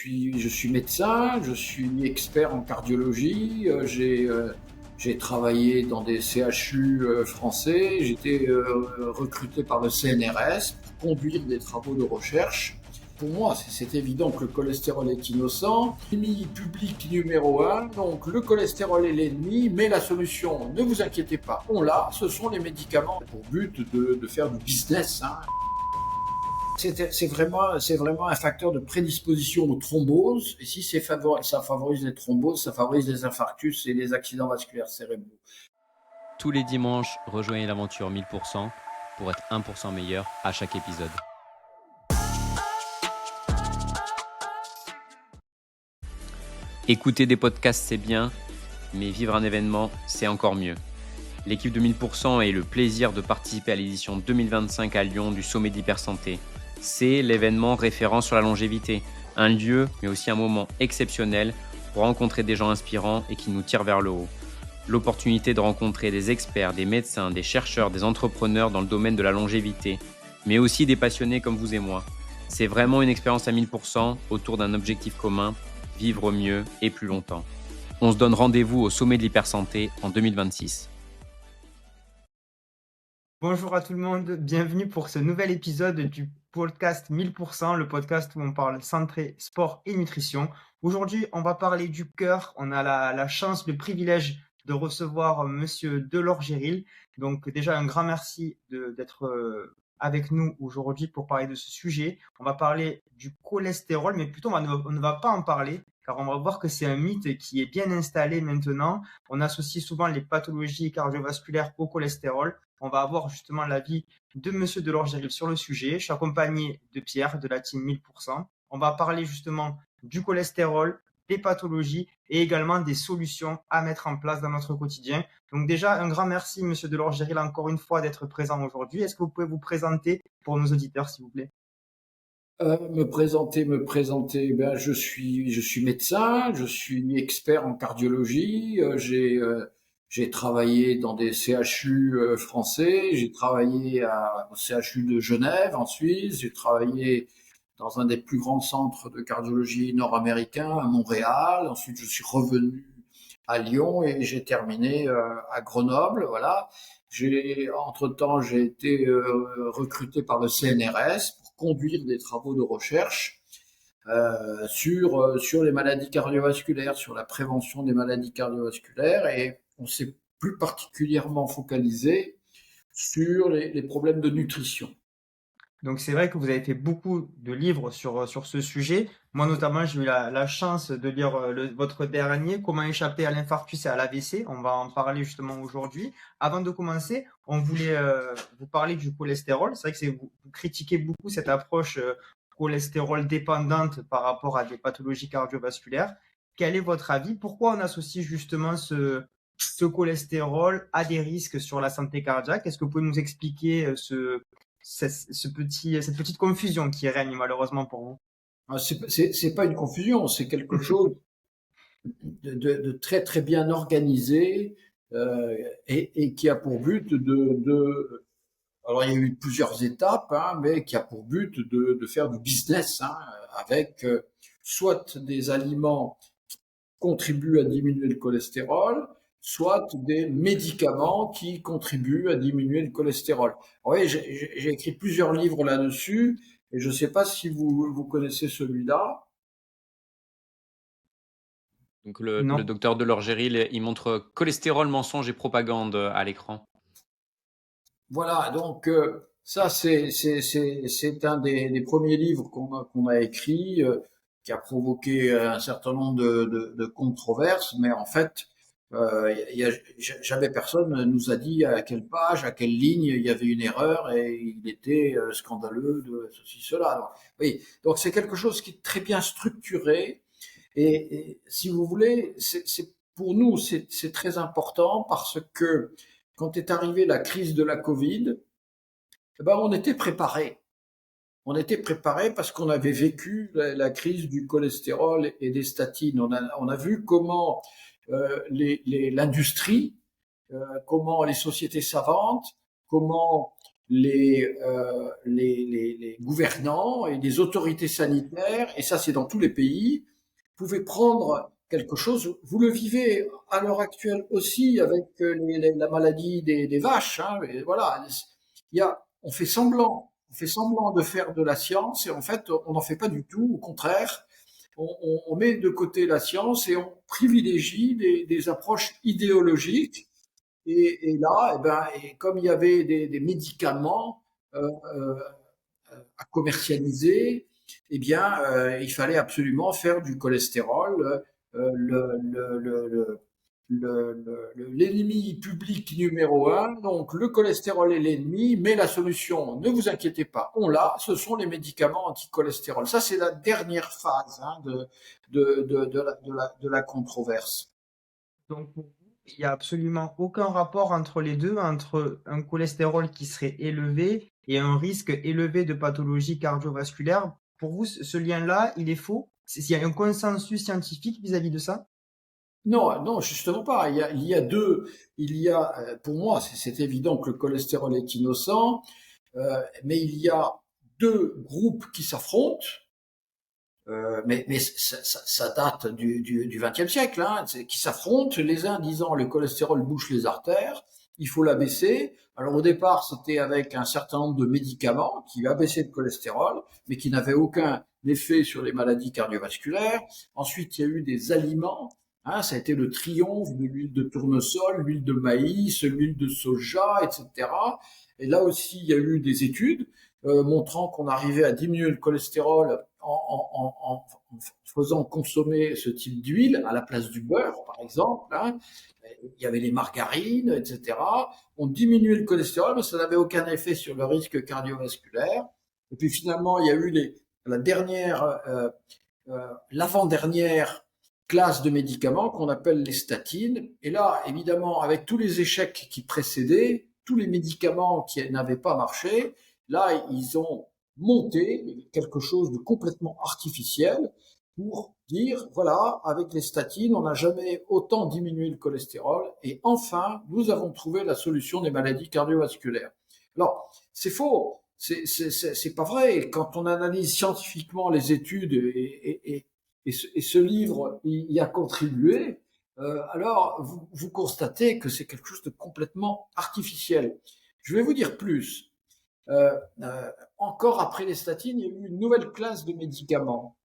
suis médecin, je suis expert en cardiologie, j'ai travaillé dans des CHU français, j'ai été recruté par le CNRS pour conduire des travaux de recherche. Pour moi, c'est évident que le cholestérol est innocent. L'ennemi public numéro un, donc le cholestérol est l'ennemi, mais la solution, ne vous inquiétez pas, on l'a, ce sont les médicaments pour but de faire du business. C'est vraiment un facteur de prédisposition aux thromboses. Et si ça favorise les thromboses, ça favorise les infarctus et les accidents vasculaires cérébraux. Tous les dimanches, rejoignez l'aventure 1000% pour être 1% meilleur à chaque épisode. Écouter des podcasts, c'est bien, mais vivre un événement, c'est encore mieux. L'équipe de 1000% a eu le plaisir de participer à l'édition 2025 à Lyon du Sommet d'Hypersanté. C'est l'événement référent sur la longévité, un lieu, mais aussi un moment exceptionnel pour rencontrer des gens inspirants et qui nous tirent vers le haut. L'opportunité de rencontrer des experts, des médecins, des chercheurs, des entrepreneurs dans le domaine de la longévité, mais aussi des passionnés comme vous et moi. C'est vraiment une expérience à 1000% autour d'un objectif commun, vivre mieux et plus longtemps. On se donne rendez-vous au Sommet de l'Hypersanté en 2026. Bonjour à tout le monde, bienvenue pour ce nouvel épisode du podcast 1000%, le podcast où on parle santé, sport et nutrition. Aujourd'hui, on va parler du cœur. On a la chance, le privilège de recevoir Monsieur Delorgeril. Donc déjà, un grand merci d'être avec nous aujourd'hui pour parler de ce sujet. On va parler du cholestérol, mais plutôt on ne va pas en parler car on va voir que c'est un mythe qui est bien installé maintenant. On associe souvent les pathologies cardiovasculaires au cholestérol. On va avoir justement l'avis de Monsieur Delorgeril sur le sujet. Je suis accompagné de Pierre de la team 1000%. On va parler justement du cholestérol, des pathologies et également des solutions à mettre en place dans notre quotidien. Donc déjà, un grand merci Monsieur Delorgeril encore une fois d'être présent aujourd'hui. Est-ce que vous pouvez vous présenter pour nos auditeurs, s'il vous plaît? Me présenter. Ben, je suis médecin, je suis expert en cardiologie. J'ai travaillé dans des CHU français. J'ai travaillé au CHU de Genève en Suisse. J'ai travaillé dans un des plus grands centres de cardiologie nord-américains à Montréal. Ensuite, je suis revenu à Lyon et j'ai terminé à Grenoble. Voilà. Entre-temps, j'ai été recruté par le CNRS pour conduire des travaux de recherche sur les maladies cardiovasculaires, sur la prévention des maladies cardiovasculaires, et on s'est plus particulièrement focalisé sur les problèmes de nutrition. Donc c'est vrai que vous avez fait beaucoup de livres sur ce sujet. Moi notamment, j'ai eu la chance de lire votre dernier, Comment échapper à l'infarctus et à l'AVC. On va en parler justement aujourd'hui. Avant de commencer, on voulait vous parler du cholestérol. C'est vrai que vous critiquez beaucoup cette approche cholestérol dépendante par rapport à des pathologies cardiovasculaires. Quel est votre avis? Pourquoi on associe justement ce cholestérol à des risques sur la santé cardiaque? Est-ce que vous pouvez nous expliquer cette petite confusion qui règne malheureusement pour vous? C'est pas une confusion, c'est quelque chose de très très bien organisé et qui a pour but alors il y a eu plusieurs étapes, mais qui a pour but de faire du business avec soit des aliments qui contribuent à diminuer le cholestérol, soit des médicaments qui contribuent à diminuer le cholestérol. Oui, j'ai écrit plusieurs livres là-dessus, et je ne sais pas si vous connaissez celui-là. Donc le Non. docteur Delorgeril, il montre cholestérol, mensonge et propagande à l'écran. Voilà, donc ça c'est un des premiers livres qu'on a écrit, qui a provoqué un certain nombre de controverses, mais en fait, jamais personne nous a dit à quelle page, à quelle ligne il y avait une erreur, et il était scandaleux de ceci, cela. Alors, oui, donc c'est quelque chose qui est très bien structuré, et si vous voulez, pour nous c'est très important parce que quand est arrivée la crise de la Covid, eh ben, on était préparé. On était préparé parce qu'on avait vécu la crise du cholestérol et des statines. On a vu comment l'industrie, comment les sociétés savantes, comment les gouvernants et les autorités sanitaires, et ça c'est dans tous les pays, pouvaient prendre quelque chose. Vous le vivez à l'heure actuelle aussi avec la maladie des vaches. Hein, et voilà, on fait semblant de faire de la science et en fait on n'en fait pas du tout. Au contraire, on met de côté la science et on privilégie des approches idéologiques. Et là, et comme il y avait des médicaments euh, à commercialiser, il fallait absolument faire du cholestérol l'ennemi public numéro un. Donc le cholestérol est l'ennemi, mais la solution, ne vous inquiétez pas, on l'a, ce sont les médicaments anti-cholestérol. Ça, c'est la dernière phase de la controverse. Donc, pour vous, il n'y a absolument aucun rapport entre les deux, entre un cholestérol qui serait élevé et un risque élevé de pathologie cardiovasculaire. Pour vous, ce lien-là, il est faux? Il y a un consensus scientifique vis-à-vis de ça? Non, non, justement pas. Pour moi, c'est évident que le cholestérol est innocent, mais il y a deux groupes qui s'affrontent. Mais ça date du XXe siècle, hein, qui s'affrontent, les uns disant le cholestérol bouche les artères, il faut l'abaisser. Alors au départ, c'était avec un certain nombre de médicaments qui abaissaient le cholestérol, mais qui n'avaient aucun effet sur les maladies cardiovasculaires. Ensuite, il y a eu des aliments. Hein, ça a été le triomphe de l'huile de tournesol, l'huile de maïs, l'huile de soja, etc. Et là aussi, il y a eu des études montrant qu'on arrivait à diminuer le cholestérol en faisant consommer ce type d'huile à la place du beurre, par exemple. Hein. Il y avait les margarines, etc. On diminuait le cholestérol, mais ça n'avait aucun effet sur le risque cardiovasculaire. Et puis finalement, il y a eu l'avant-dernière classe de médicaments qu'on appelle les statines. Et là, évidemment, avec tous les échecs qui précédaient, tous les médicaments qui n'avaient pas marché, là, ils ont monté quelque chose de complètement artificiel pour dire, voilà, avec les statines, on n'a jamais autant diminué le cholestérol et enfin, nous avons trouvé la solution des maladies cardiovasculaires. Alors, c'est faux, c'est pas vrai. Quand on analyse scientifiquement les études et ce livre y a contribué, alors vous constatez que c'est quelque chose de complètement artificiel. Je vais vous dire plus. Encore après les statines, il y a eu une nouvelle classe de médicaments,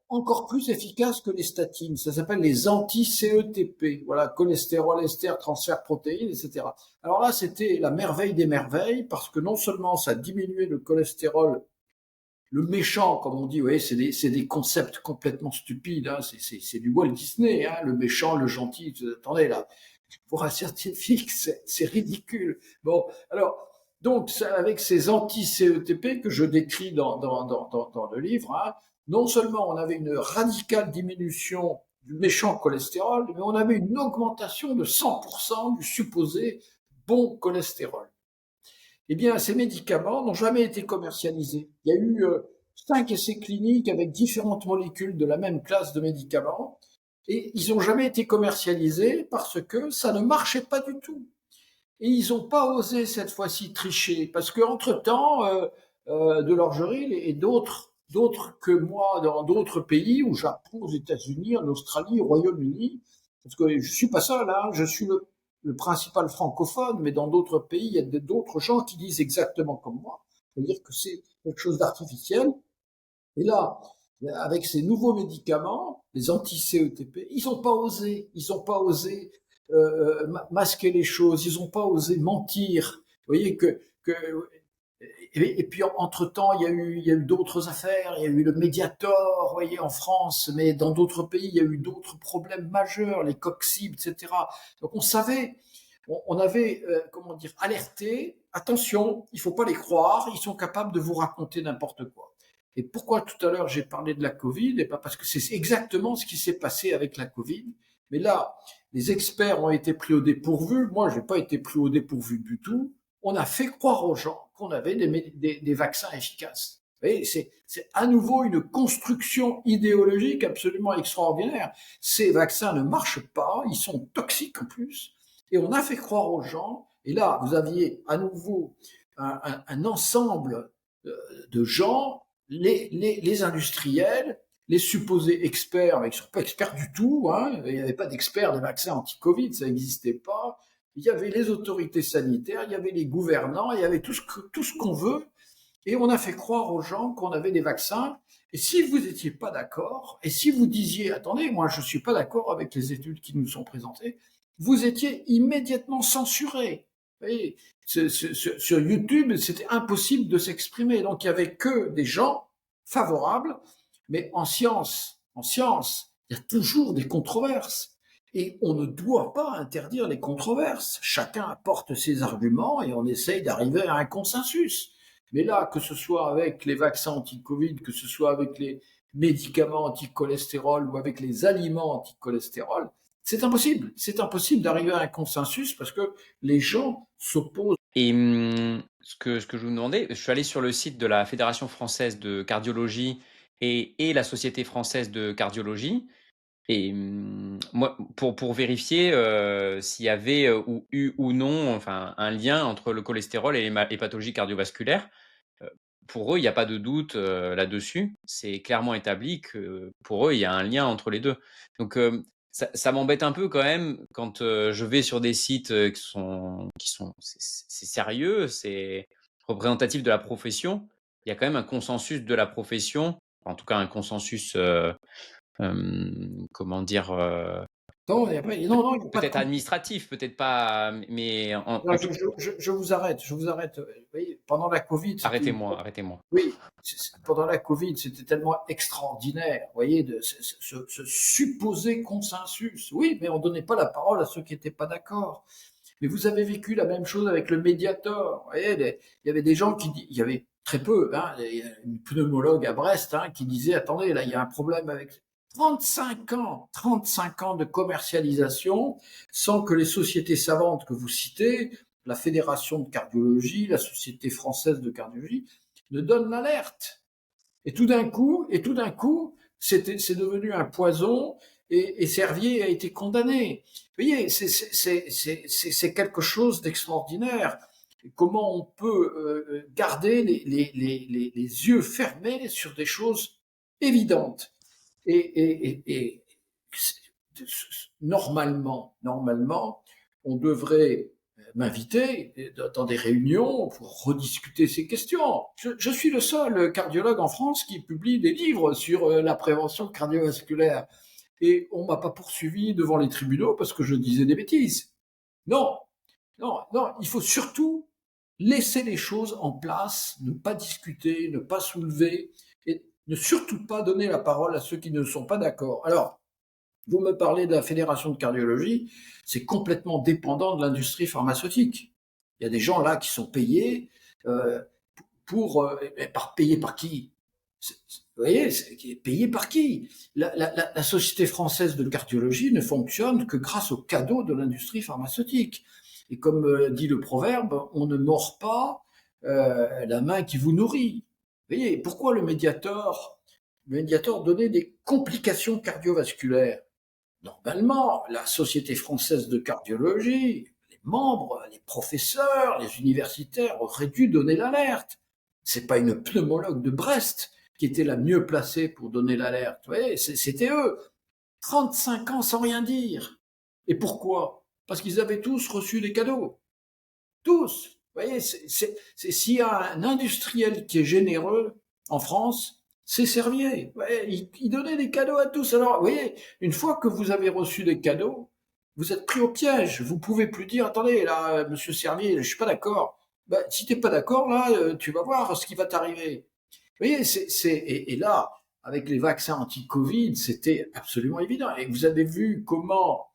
encore plus efficaces que les statines. Ça s'appelle les anti-CETP. Voilà, cholestérol, ester, transfert protéines, etc. Alors là, c'était la merveille des merveilles parce que non seulement ça diminuait le cholestérol, le méchant, comme on dit, ouais, c'est des concepts complètement stupides. Hein, c'est du Walt Disney, hein, le méchant, le gentil. Attendez là, pour un scientifique, c'est ridicule. Bon, alors. Donc, avec ces anti-CETP que je décris dans le livre, hein, non seulement on avait une radicale diminution du méchant cholestérol, mais on avait une augmentation de 100% du supposé bon cholestérol. Eh bien, ces médicaments n'ont jamais été commercialisés. Il y a eu 5 essais cliniques avec différentes molécules de la même classe de médicaments, et ils n'ont jamais été commercialisés parce que ça ne marchait pas du tout. Et ils n'ont pas osé cette fois-ci tricher, parce qu'entre-temps, Delorgeril et d'autres que moi dans d'autres pays, au Japon, aux États-Unis, en Australie, au Royaume-Uni, parce que je suis pas seul, hein, je suis le principal francophone, mais dans d'autres pays, il y a d'autres gens qui disent exactement comme moi, c'est-à-dire que c'est quelque chose d'artificiel. Et là, avec ces nouveaux médicaments, les anti-CETP, ils n'ont pas osé masquer les choses, ils n'ont pas osé mentir. Vous voyez et puis entre-temps, il y a eu d'autres affaires, il y a eu le Mediator, vous voyez, en France, mais dans d'autres pays, il y a eu d'autres problèmes majeurs, les coccides, etc. Donc on savait, on avait, alerté, attention, il ne faut pas les croire, ils sont capables de vous raconter n'importe quoi. Et pourquoi tout à l'heure j'ai parlé de la Covid? Et pas parce que c'est exactement ce qui s'est passé avec la Covid. Mais là, les experts ont été pris au dépourvu. Moi, je n'ai pas été pris au dépourvu du tout. On a fait croire aux gens qu'on avait des vaccins efficaces. Vous voyez, c'est à nouveau une construction idéologique absolument extraordinaire. Ces vaccins ne marchent pas, ils sont toxiques en plus. Et on a fait croire aux gens. Et là, vous aviez à nouveau un ensemble de gens, les industriels, les supposés experts, mais qui ne sont pas experts du tout, hein, il n'y avait pas d'experts des vaccins anti-Covid, ça n'existait pas. Il y avait les autorités sanitaires, il y avait les gouvernants, il y avait tout ce qu'on veut, et on a fait croire aux gens qu'on avait des vaccins. Et si vous n'étiez pas d'accord, et si vous disiez, attendez, moi je ne suis pas d'accord avec les études qui nous sont présentées, vous étiez immédiatement censuré. Vous voyez, sur YouTube, c'était impossible de s'exprimer. Donc il n'y avait que des gens favorables, mais en science, il y a toujours des controverses. Et on ne doit pas interdire les controverses. Chacun apporte ses arguments et on essaye d'arriver à un consensus. Mais là, que ce soit avec les vaccins anti-Covid, que ce soit avec les médicaments anti-cholestérol ou avec les aliments anti-cholestérol, c'est impossible. C'est impossible d'arriver à un consensus parce que les gens s'opposent. Et ce que je vous demandais, je suis allé sur le site de la Fédération française de cardiologie et la Société française de cardiologie. Et moi, pour vérifier s'il y avait eu ou non enfin, un lien entre le cholestérol et les pathologies cardiovasculaires, pour eux, il n'y a pas de doute là-dessus. C'est clairement établi que pour eux, il y a un lien entre les deux. Donc, ça m'embête un peu quand même quand je vais sur des sites c'est sérieux, c'est représentatif de la profession. Il y a quand même un consensus de la profession, en tout cas un consensus comment dire, Non, il n'y a pas, non, il y a pas de peut-être administratif, peut-être pas, mais en Là, tout cas, je vous arrête, Vous voyez, pendant la Covid, arrêtez-moi. oui, pendant la Covid, c'était tellement extraordinaire, vous voyez, ce supposé consensus. Oui, mais on donnait pas la parole à ceux qui n'étaient pas d'accord. Mais vous avez vécu la même chose avec le Mediator. Vous voyez, il y avait des gens il y avait très peu, hein, il y a une pneumologue à Brest hein, qui disait, attendez, là, il y a un problème avec 35 ans de commercialisation sans que les sociétés savantes que vous citez, la Fédération de cardiologie, la Société française de cardiologie, ne donnent l'alerte. Et tout d'un coup, c'est devenu un poison et Servier a été condamné. Vous voyez, c'est quelque chose d'extraordinaire. Comment on peut garder les yeux fermés sur des choses évidentes. Et normalement, on devrait m'inviter dans des réunions pour rediscuter ces questions. Je suis le seul cardiologue en France qui publie des livres sur la prévention cardiovasculaire. Et on m'a pas poursuivi devant les tribunaux parce que je disais des bêtises. Non, il faut surtout laisser les choses en place, ne pas discuter, ne pas soulever, et ne surtout pas donner la parole à ceux qui ne sont pas d'accord. Alors, vous me parlez de la Fédération de cardiologie, c'est complètement dépendant de l'industrie pharmaceutique. Il y a des gens là qui sont payés payés par qui? Vous voyez, payé par qui? La Société française de cardiologie ne fonctionne que grâce aux cadeaux de l'industrie pharmaceutique. Et comme dit le proverbe, on ne mord pas la main qui vous nourrit. Vous voyez, pourquoi le Mediator donnait des complications cardiovasculaires? Normalement, la Société française de cardiologie, les membres, les professeurs, les universitaires auraient dû donner l'alerte. C'est pas une pneumologue de Brest qui était la mieux placée pour donner l'alerte. Vous voyez, c'était eux. 35 ans sans rien dire. Et pourquoi? Parce qu'ils avaient tous reçu des cadeaux. Tous. Vous voyez, s'il y a un industriel qui est généreux en France, c'est Servier. Ouais, il donnait des cadeaux à tous. Alors, vous voyez, une fois que vous avez reçu des cadeaux, vous êtes pris au piège. Vous pouvez plus dire, attendez, là, monsieur Servier, je suis pas d'accord. Ben, si t'es pas d'accord, là, tu vas voir ce qui va t'arriver. Vous voyez, et là, avec les vaccins anti-Covid, c'était absolument évident. Et vous avez vu comment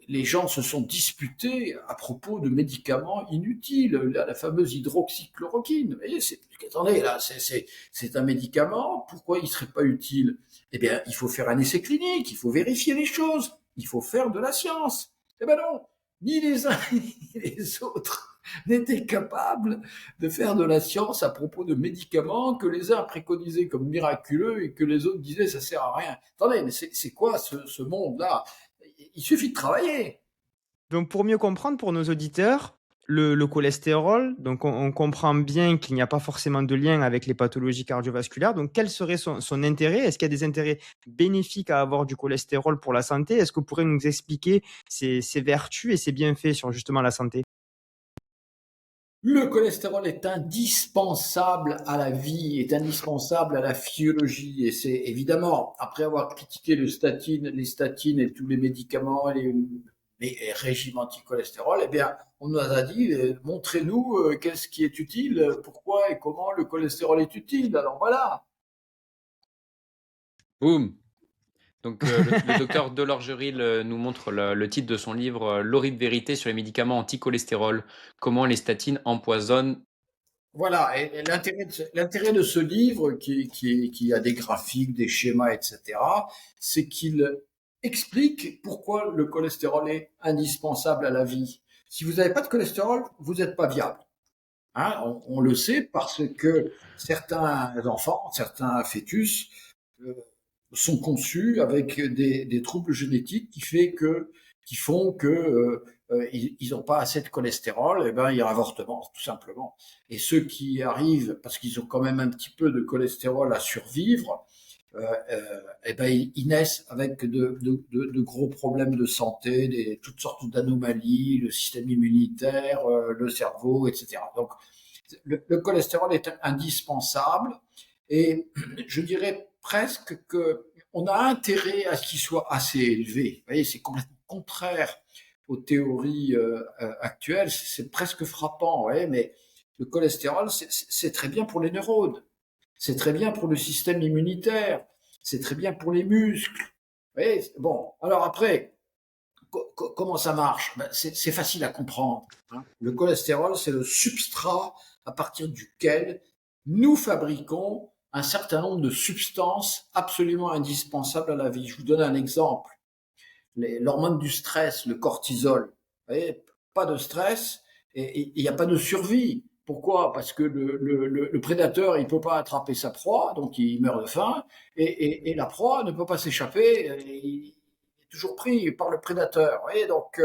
les gens se sont disputés à propos de médicaments inutiles, la fameuse hydroxychloroquine. Vous voyez, attendez, là, c'est un médicament, pourquoi il ne serait pas utile? Eh bien, il faut faire un essai clinique, il faut vérifier les choses, il faut faire de la science. Eh bien non, ni les uns ni les autres n'étaient capables de faire de la science à propos de médicaments que les uns préconisaient comme miraculeux et que les autres disaient ça sert à rien. Attendez, mais c'est quoi ce monde-là? Il suffit de travailler. Donc, pour mieux comprendre pour nos auditeurs, le cholestérol, donc on comprend bien qu'il n'y a pas forcément de lien avec les pathologies cardiovasculaires. Donc quel serait son intérêt? Est-ce qu'il y a des intérêts bénéfiques à avoir du cholestérol pour la santé? Est-ce que vous pourrez nous expliquer ses vertus et ses bienfaits sur justement la santé? Le cholestérol est indispensable à la vie, est indispensable à la physiologie. Et c'est évidemment, après avoir critiqué les statines et tous les médicaments et les régimes anti-cholestérol, eh bien, on nous a dit, montrez-nous qu'est-ce qui est utile, pourquoi et comment le cholestérol est utile. Alors voilà. Boum. Donc, le docteur Delorgeril nous montre le titre de son livre L'horrible vérité sur les médicaments anti-cholestérol, comment les statines empoisonnent. Voilà, et l'intérêt de ce livre, qui a des graphiques, des schémas, etc., c'est qu'il explique pourquoi le cholestérol est indispensable à la vie. Si vous n'avez pas de cholestérol, vous n'êtes pas viable. Hein, on le sait parce que certains enfants, certains fœtus euh, sont conçus avec des troubles génétiques qui font que ils n'ont pas assez de cholestérol, et ben il y a un avortement tout simplement. Et ceux qui arrivent parce qu'ils ont quand même un petit peu de cholestérol à survivre, et ben ils naissent avec de gros problèmes de santé, toutes sortes d'anomalies, le système immunitaire, le cerveau, etc. Donc le cholestérol est indispensable et je dirais presque que on a intérêt à ce qu'il soit assez élevé. Vous voyez, c'est complètement contraire aux théories actuelles. C'est presque frappant, ouais, mais le cholestérol, c'est très bien pour les neurones, c'est très bien pour le système immunitaire, c'est très bien pour les muscles. Vous voyez, bon, alors après, comment ça marche? Ben, c'est facile à comprendre. Hein. Le cholestérol, c'est le substrat à partir duquel nous fabriquons un certain nombre de substances absolument indispensables à la vie. Je vous donne un exemple. L'hormone du stress, le cortisol. Vous voyez, pas de stress et il n'y a pas de survie. Pourquoi? Parce que le prédateur, il peut pas attraper sa proie, donc il meurt de faim, et la proie ne peut pas s'échapper, il est toujours pris par le prédateur. Vous voyez, donc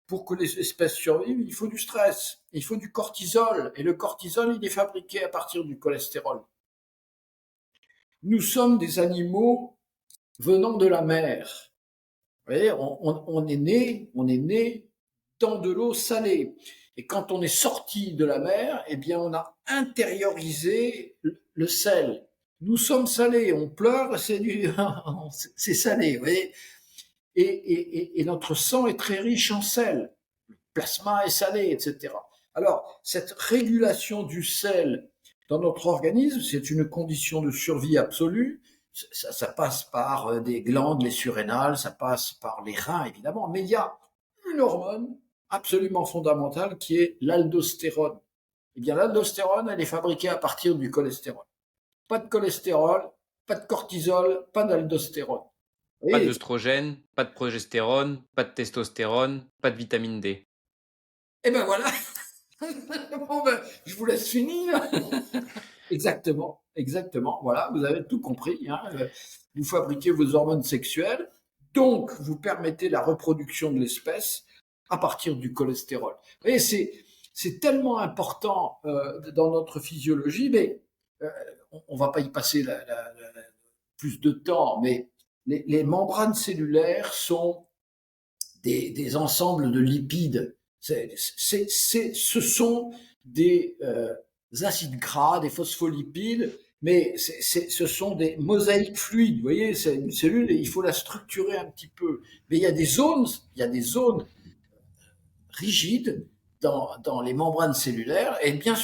pour que les espèces survivent, il faut du stress, il faut du cortisol, et le cortisol, il est fabriqué à partir du cholestérol. Nous sommes des animaux venant de la mer. Vous voyez, on est né dans de l'eau salée. Et quand on est sorti de la mer, eh bien, on a intériorisé le sel. Nous sommes salés, on pleure, c'est salé, vous voyez. Et notre sang est très riche en sel. Le plasma est salé, etc. Alors, cette régulation du sel dans notre organisme, c'est une condition de survie absolue. Ça passe par des glandes, les surrénales, ça passe par les reins, évidemment, mais il y a une hormone absolument fondamentale qui est l'aldostérone. Eh bien, l'aldostérone, elle est fabriquée à partir du cholestérol. Pas de cholestérol, pas de cortisol, pas d'aldostérone. Pas Et, d'œstrogène, pas de progestérone, pas de testostérone, pas de vitamine D. et ben voilà. Bon ben, je vous laisse finir. Exactement, exactement. Voilà, vous avez tout compris. Hein. Vous fabriquez vos hormones sexuelles, donc vous permettez la reproduction de l'espèce à partir du cholestérol. Et c'est tellement important dans notre physiologie, mais on va pas y passer plus de temps, mais les membranes cellulaires sont des ensembles de lipides. Ce sont des acides gras, des phospholipides, mais ce sont des mosaïques fluides. Vous voyez, c'est une cellule et il faut la structurer un petit peu. Mais il y a des zones rigides dans les membranes cellulaires. Et bien,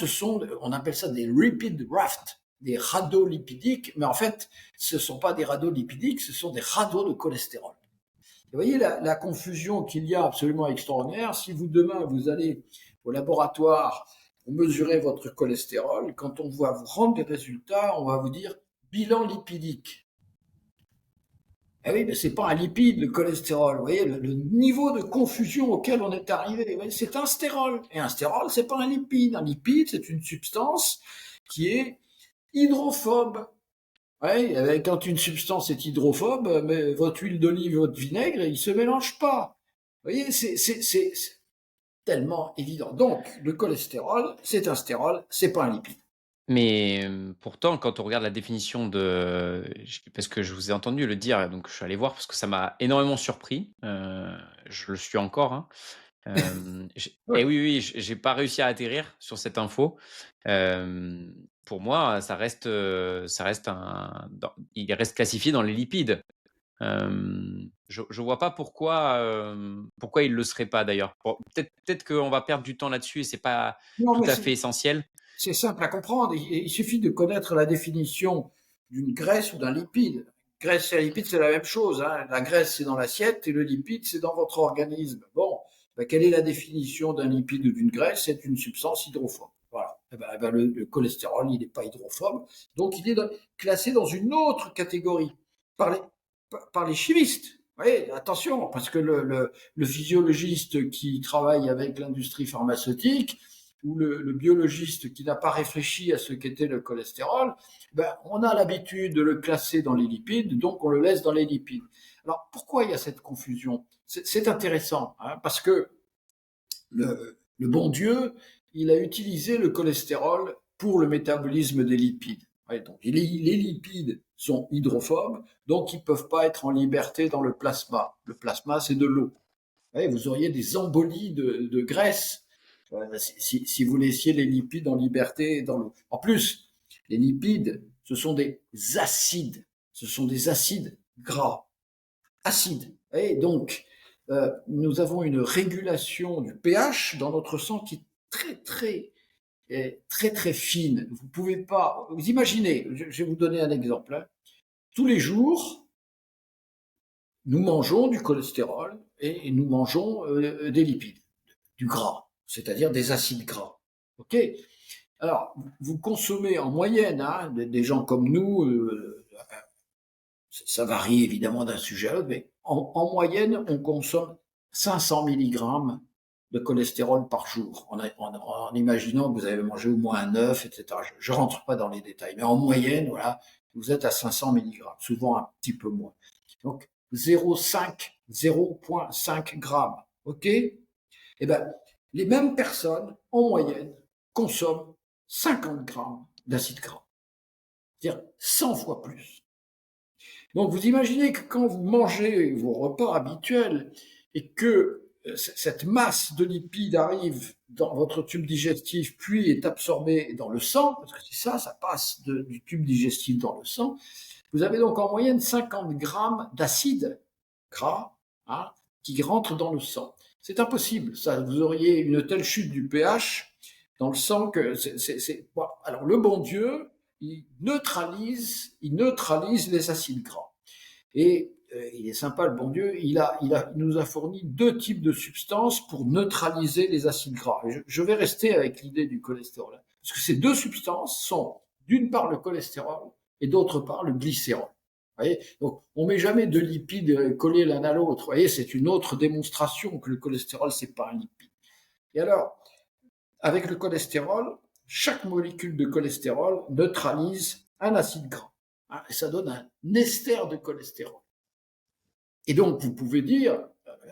on appelle ça des lipid rafts, des radeaux lipidiques. Mais en fait, ce ne sont pas des radeaux lipidiques, ce sont des radeaux de cholestérol. Vous voyez la confusion qu'il y a absolument extraordinaire. Si demain vous allez au laboratoire, vous mesurez votre cholestérol, quand on va vous rendre les résultats, on va vous dire bilan lipidique. Eh oui, mais c'est pas un lipide, le cholestérol. Vous voyez le niveau de confusion auquel on est arrivé. C'est un stérol. Et un stérol, c'est pas un lipide. Un lipide, c'est une substance qui est hydrophobe. Ouais, quand une substance est hydrophobe, mais votre huile d'olive, votre vinaigre, ils se mélangent pas. Vous voyez, tellement évident. Donc, le cholestérol, c'est un stérol, c'est pas un lipide. Mais pourtant, quand on regarde la définition parce que je vous ai entendu le dire, donc je suis allé voir parce que ça m'a énormément surpris. Je le suis encore, hein. Oui. Oui, oui, j'ai pas réussi à atterrir sur cette info. Pour moi, ça reste il reste classifié dans les lipides. Je vois pas pourquoi il le serait pas d'ailleurs. Bon, peut-être qu'on va perdre du temps là-dessus et c'est pas Non, tout mais à fait essentiel. c'est simple à comprendre. Il suffit de connaître la définition d'une graisse ou d'un lipide. Graisse et lipide, c'est la même chose, hein. La graisse, c'est dans l'assiette et le lipide, c'est dans votre organisme. Bon, ben, quelle est la définition d'un lipide ou d'une graisse? C'est une substance hydrophobe. Voilà. Le cholestérol, il n'est pas hydrophobe. Donc, il est classé dans une autre catégorie par par les chimistes. Oui, attention, parce que le physiologiste qui travaille avec l'industrie pharmaceutique, ou le biologiste qui n'a pas réfléchi à ce qu'était le cholestérol, ben, on a l'habitude de le classer dans les lipides, donc on le laisse dans les lipides. Alors pourquoi il y a cette confusion? C'est intéressant, hein, parce que le bon Dieu, il a utilisé le cholestérol pour le métabolisme des lipides. Ouais, donc les lipides sont hydrophobes, donc ils ne peuvent pas être en liberté dans le plasma. Le plasma, c'est de l'eau. Ouais, vous auriez des embolies de graisse si vous laissiez les lipides en liberté dans l'eau. En plus, les lipides, ce sont des acides. Ce sont des acides gras. Acides. Et donc, nous avons une régulation du pH dans notre sang qui est très fine. Vous pouvez pas. Vous imaginez, je vais vous donner un exemple. Hein. Tous les jours, nous mangeons du cholestérol et nous mangeons des lipides, du gras, c'est-à-dire des acides gras. Ok. Alors, vous consommez en moyenne, hein, des gens comme nous, ça varie évidemment d'un sujet à l'autre, mais en moyenne, on consomme 500 mg de cholestérol par jour, en imaginant que vous avez mangé au moins un œuf, etc. Je ne rentre pas dans les détails, mais en moyenne, voilà, vous êtes à 500 mg, souvent un petit peu moins. Donc, 0,5 grammes, ok? Eh bien, les mêmes personnes, en moyenne, consomment 50 grammes d'acide gras, c'est-à-dire 100 fois plus. Donc vous imaginez que quand vous mangez vos repas habituels et que cette masse de lipides arrive dans votre tube digestif puis est absorbée dans le sang, parce que c'est ça, ça passe du tube digestif dans le sang, vous avez donc en moyenne 50 grammes d'acide gras, hein, qui rentrent dans le sang. C'est impossible, ça. Vous auriez une telle chute du pH dans le sang que bon. Alors le bon Dieu, il neutralise les acides gras. Et il est sympa, le bon Dieu, il nous a fourni deux types de substances pour neutraliser les acides gras. Je vais rester avec l'idée du cholestérol. Parce que ces deux substances sont, d'une part, le cholestérol et d'autre part, le glycérol. Vous voyez, donc, on met jamais deux lipides collés l'un à l'autre. Vous voyez, c'est une autre démonstration que le cholestérol, c'est pas un lipide. Et alors, avec le cholestérol, chaque molécule de cholestérol neutralise un acide gras. Hein, et ça donne un ester de cholestérol. Et donc, vous pouvez dire,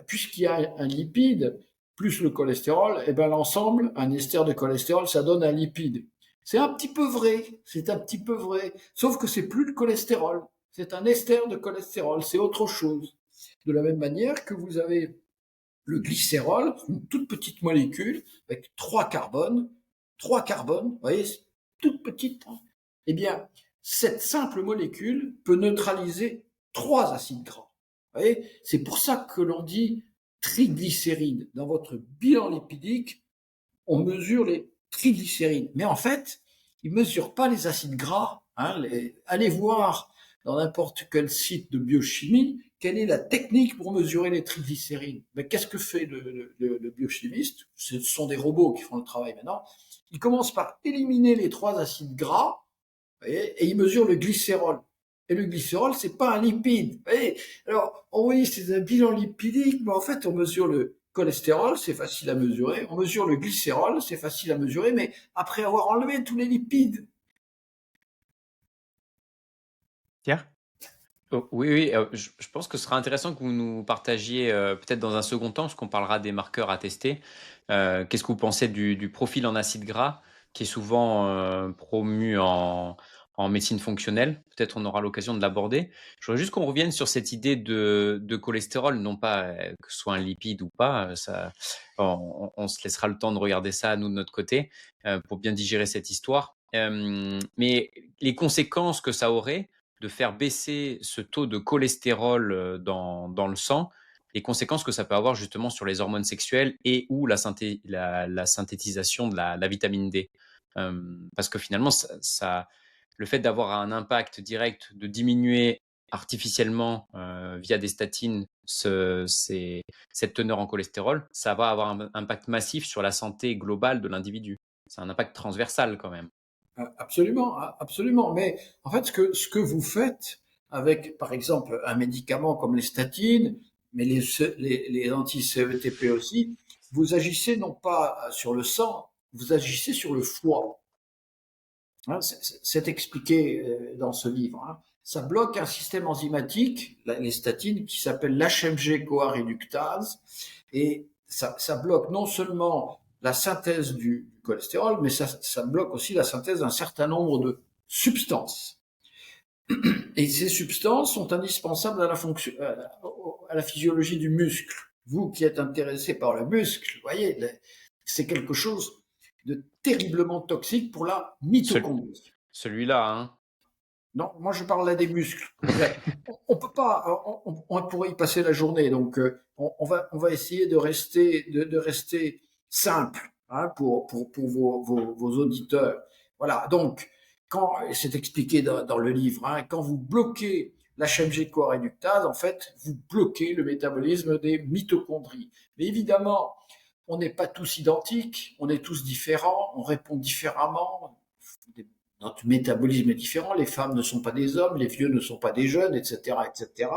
puisqu'il y a un lipide plus le cholestérol, eh ben l'ensemble, un ester de cholestérol, ça donne un lipide. C'est un petit peu vrai, sauf que c'est plus le cholestérol, c'est un ester de cholestérol, c'est autre chose. De la même manière que vous avez le glycérol, une toute petite molécule avec trois carbones, vous voyez, toute petite. Hein. Eh bien, cette simple molécule peut neutraliser trois acides gras. Vous voyez, c'est pour ça que l'on dit triglycérides. Dans votre bilan lipidique, on mesure les triglycérides. Mais en fait, ils ne mesurent pas les acides gras. Hein. Allez voir dans n'importe quel site de biochimie quelle est la technique pour mesurer les triglycérides. Mais qu'est-ce que fait le biochimiste? Ce sont des robots qui font le travail maintenant. Il commence par éliminer les trois acides gras, et il mesure le glycérol. Et le glycérol, c'est pas un lipide. Alors, on dit c'est un bilan lipidique, mais en fait, on mesure le cholestérol, c'est facile à mesurer. On mesure le glycérol, c'est facile à mesurer, mais après avoir enlevé tous les lipides. Pierre? Oh, oui, oui, je pense que ce sera intéressant que vous nous partagiez, peut-être dans un second temps, parce qu'on parlera des marqueurs à tester. Qu'est-ce que vous pensez du profil en acide gras, qui est souvent promu en médecine fonctionnelle? Peut-être on aura l'occasion de l'aborder. Je voudrais juste qu'on revienne sur cette idée de cholestérol, non pas que ce soit un lipide ou pas, on se laissera le temps de regarder ça, nous, de notre côté, pour bien digérer cette histoire. Mais les conséquences que ça aurait de faire baisser ce taux de cholestérol dans le sang, les conséquences que ça peut avoir justement sur les hormones sexuelles et ou la synthétisation de la vitamine D. Parce que finalement, le fait d'avoir un impact direct de diminuer artificiellement via des statines cette teneur en cholestérol, ça va avoir un impact massif sur la santé globale de l'individu. C'est un impact transversal quand même. Absolument, absolument. Mais en fait, ce que vous faites avec, par exemple, un médicament comme les statines, mais les anti-CETP aussi, vous agissez non pas sur le sang, vous agissez sur le foie. Hein, c'est expliqué dans ce livre. Hein. Ça bloque un système enzymatique, les statines, qui s'appelle l'HMG-CoA réductase, et ça bloque non seulement la synthèse du cholestérol, mais ça bloque aussi la synthèse d'un certain nombre de substances. Et ces substances sont indispensables à la physiologie du muscle. Vous qui êtes intéressé par le muscle, vous voyez, c'est quelque chose de terriblement toxique pour la mitochondrie. Celui-là, hein. Non, moi je parle là des muscles. On peut pas, on pourrait y passer la journée, donc on va essayer de rester simple hein, pour vos auditeurs. Voilà, donc quand c'est expliqué dans le livre, hein, quand vous bloquez l'HMG-CoA réductase, en fait, vous bloquez le métabolisme des mitochondries. Mais évidemment, on n'est pas tous identiques, on est tous différents, on répond différemment. Notre métabolisme est différent, les femmes ne sont pas des hommes, les vieux ne sont pas des jeunes, etc., etc.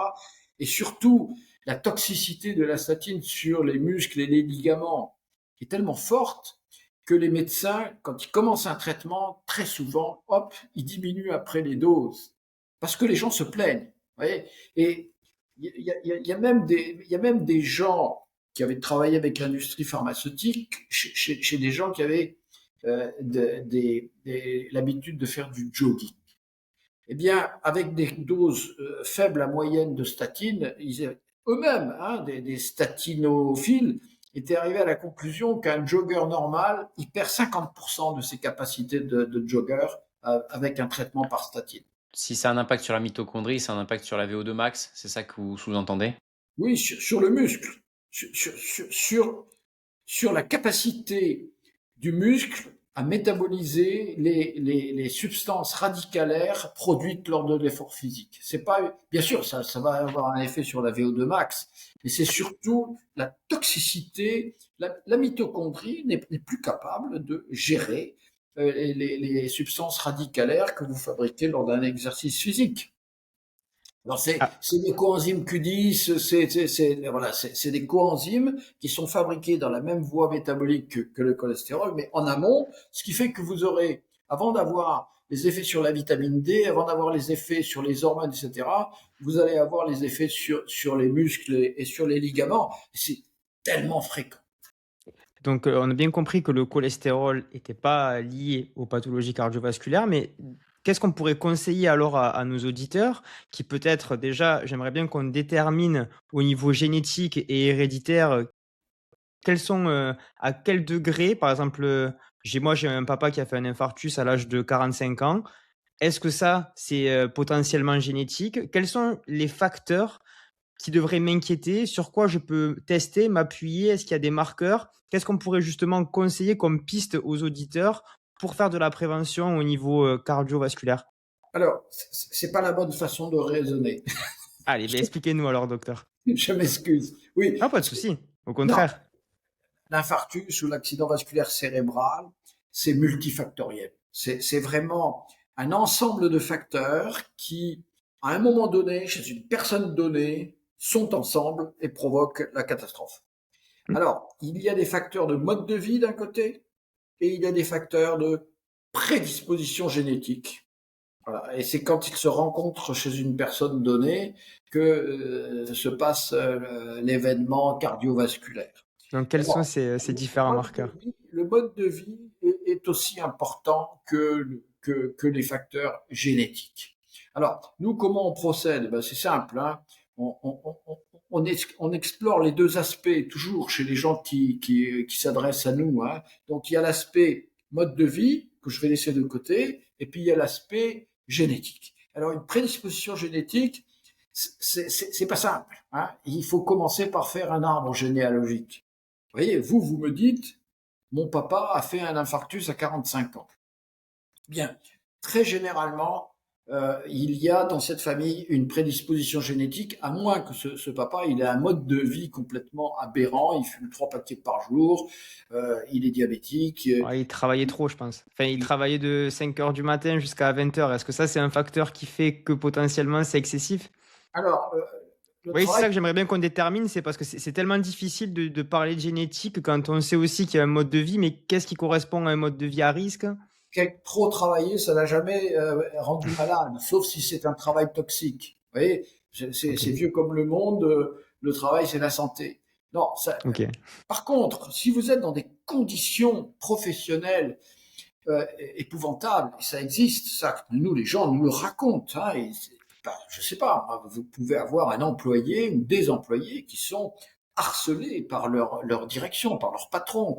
Et surtout, la toxicité de la statine sur les muscles et les ligaments est tellement forte que les médecins, quand ils commencent un traitement, très souvent, hop, ils diminuent après les doses. Parce que les gens se plaignent. Vous voyez. Et il y a même des gens qui avaient travaillé avec l'industrie pharmaceutique, chez des gens qui avaient l'habitude de faire du jogging. Eh bien, avec des doses faibles à moyennes de statine, eux-mêmes, hein, des statinophiles, étaient arrivés à la conclusion qu'un jogger normal, il perd 50% de ses capacités de jogger avec un traitement par statine. Si ça a un impact sur la mitochondrie, ça a un impact sur la VO2 max, c'est ça que vous sous-entendez? Oui, sur le muscle, sur la capacité du muscle à métaboliser les substances radicalaires produites lors de l'effort physique. C'est pas, bien sûr, ça va avoir un effet sur la VO2 max, mais c'est surtout la toxicité. La mitochondrie n'est plus capable de gérer les substances radicalaires que vous fabriquez lors d'un exercice physique. Alors c'est Ah, des coenzymes Q10, c'est des coenzymes qui sont fabriqués dans la même voie métabolique que le cholestérol, mais en amont, ce qui fait que vous aurez, avant d'avoir les effets sur la vitamine D, avant d'avoir les effets sur les hormones, etc., vous allez avoir les effets sur les muscles et sur les ligaments. C'est tellement fréquent. donc, on a bien compris que le cholestérol n'était pas lié aux pathologies cardiovasculaires, mais qu'est-ce qu'on pourrait conseiller alors à nos auditeurs qui peut-être déjà, j'aimerais bien qu'on détermine au niveau génétique et héréditaire quels sont, à quel degré, par exemple, j'ai un papa qui a fait un infarctus à l'âge de 45 ans. Est-ce que ça, c'est potentiellement génétique? Quels sont les facteurs qui devraient m'inquiéter? Sur quoi je peux tester, m'appuyer? Est-ce qu'il y a des marqueurs? Qu'est-ce qu'on pourrait justement conseiller comme piste aux auditeurs pour faire de la prévention au niveau cardiovasculaire? Alors, c'est pas la bonne façon de raisonner. Allez, ben, expliquez-nous alors, docteur. Je m'excuse. Oui, Ah, pas de souci. Au non, contraire. l'infarctus ou l'accident vasculaire cérébral, c'est multifactoriel. C'est vraiment un ensemble de facteurs qui, à un moment donné, chez une personne donnée, sont ensemble et provoquent la catastrophe. Hmm. Alors, il y a des facteurs de mode de vie d'un côté et il y a des facteurs de prédisposition génétique Voilà. Et c'est quand ils se rencontrent chez une personne donnée que se passe l'événement cardiovasculaire. Donc, quels sont Alors, ces différents marqueurs? le mode de vie est aussi important que les facteurs génétiques. Alors, nous, comment on procède? Ben, c'est simple, hein. On explore les deux aspects toujours chez les gens qui s'adressent à nous, hein. Donc, il y a l'aspect mode de vie que je vais laisser de côté, et puis il y a l'aspect génétique. Alors, une prédisposition génétique, c'est pas simple, hein. Il faut commencer par faire un arbre généalogique. Vous voyez, vous me dites, mon papa a fait un infarctus à 45 ans. Bien, très généralement, il y a dans cette famille une prédisposition génétique, à moins que ce papa, il ait un mode de vie complètement aberrant, il fume 3 paquets par jour, il est diabétique. Ouais, il travaillait trop, je pense. Enfin, il travaillait de 5 heures du matin jusqu'à 20 heures. Est-ce que ça, c'est un facteur qui fait que potentiellement c'est excessif? Alors, le Oui, c'est travail, ça que j'aimerais bien qu'on détermine, c'est parce que c'est tellement difficile de parler de génétique quand on sait aussi qu'il y a un mode de vie, mais qu'est-ce qui correspond à un mode de vie à risque? trop travailler, ça n'a jamais rendu malade, sauf si c'est un travail toxique. Vous voyez, Ok, c'est vieux comme le monde, le travail, c'est la santé. Non, ça, ok. par contre, si vous êtes dans des conditions professionnelles épouvantables, et ça existe, ça, nous les gens nous le racontent, hein, et ben, je sais pas, vous pouvez avoir un employé ou des employés qui sont harcelés par leur direction, par leur patron.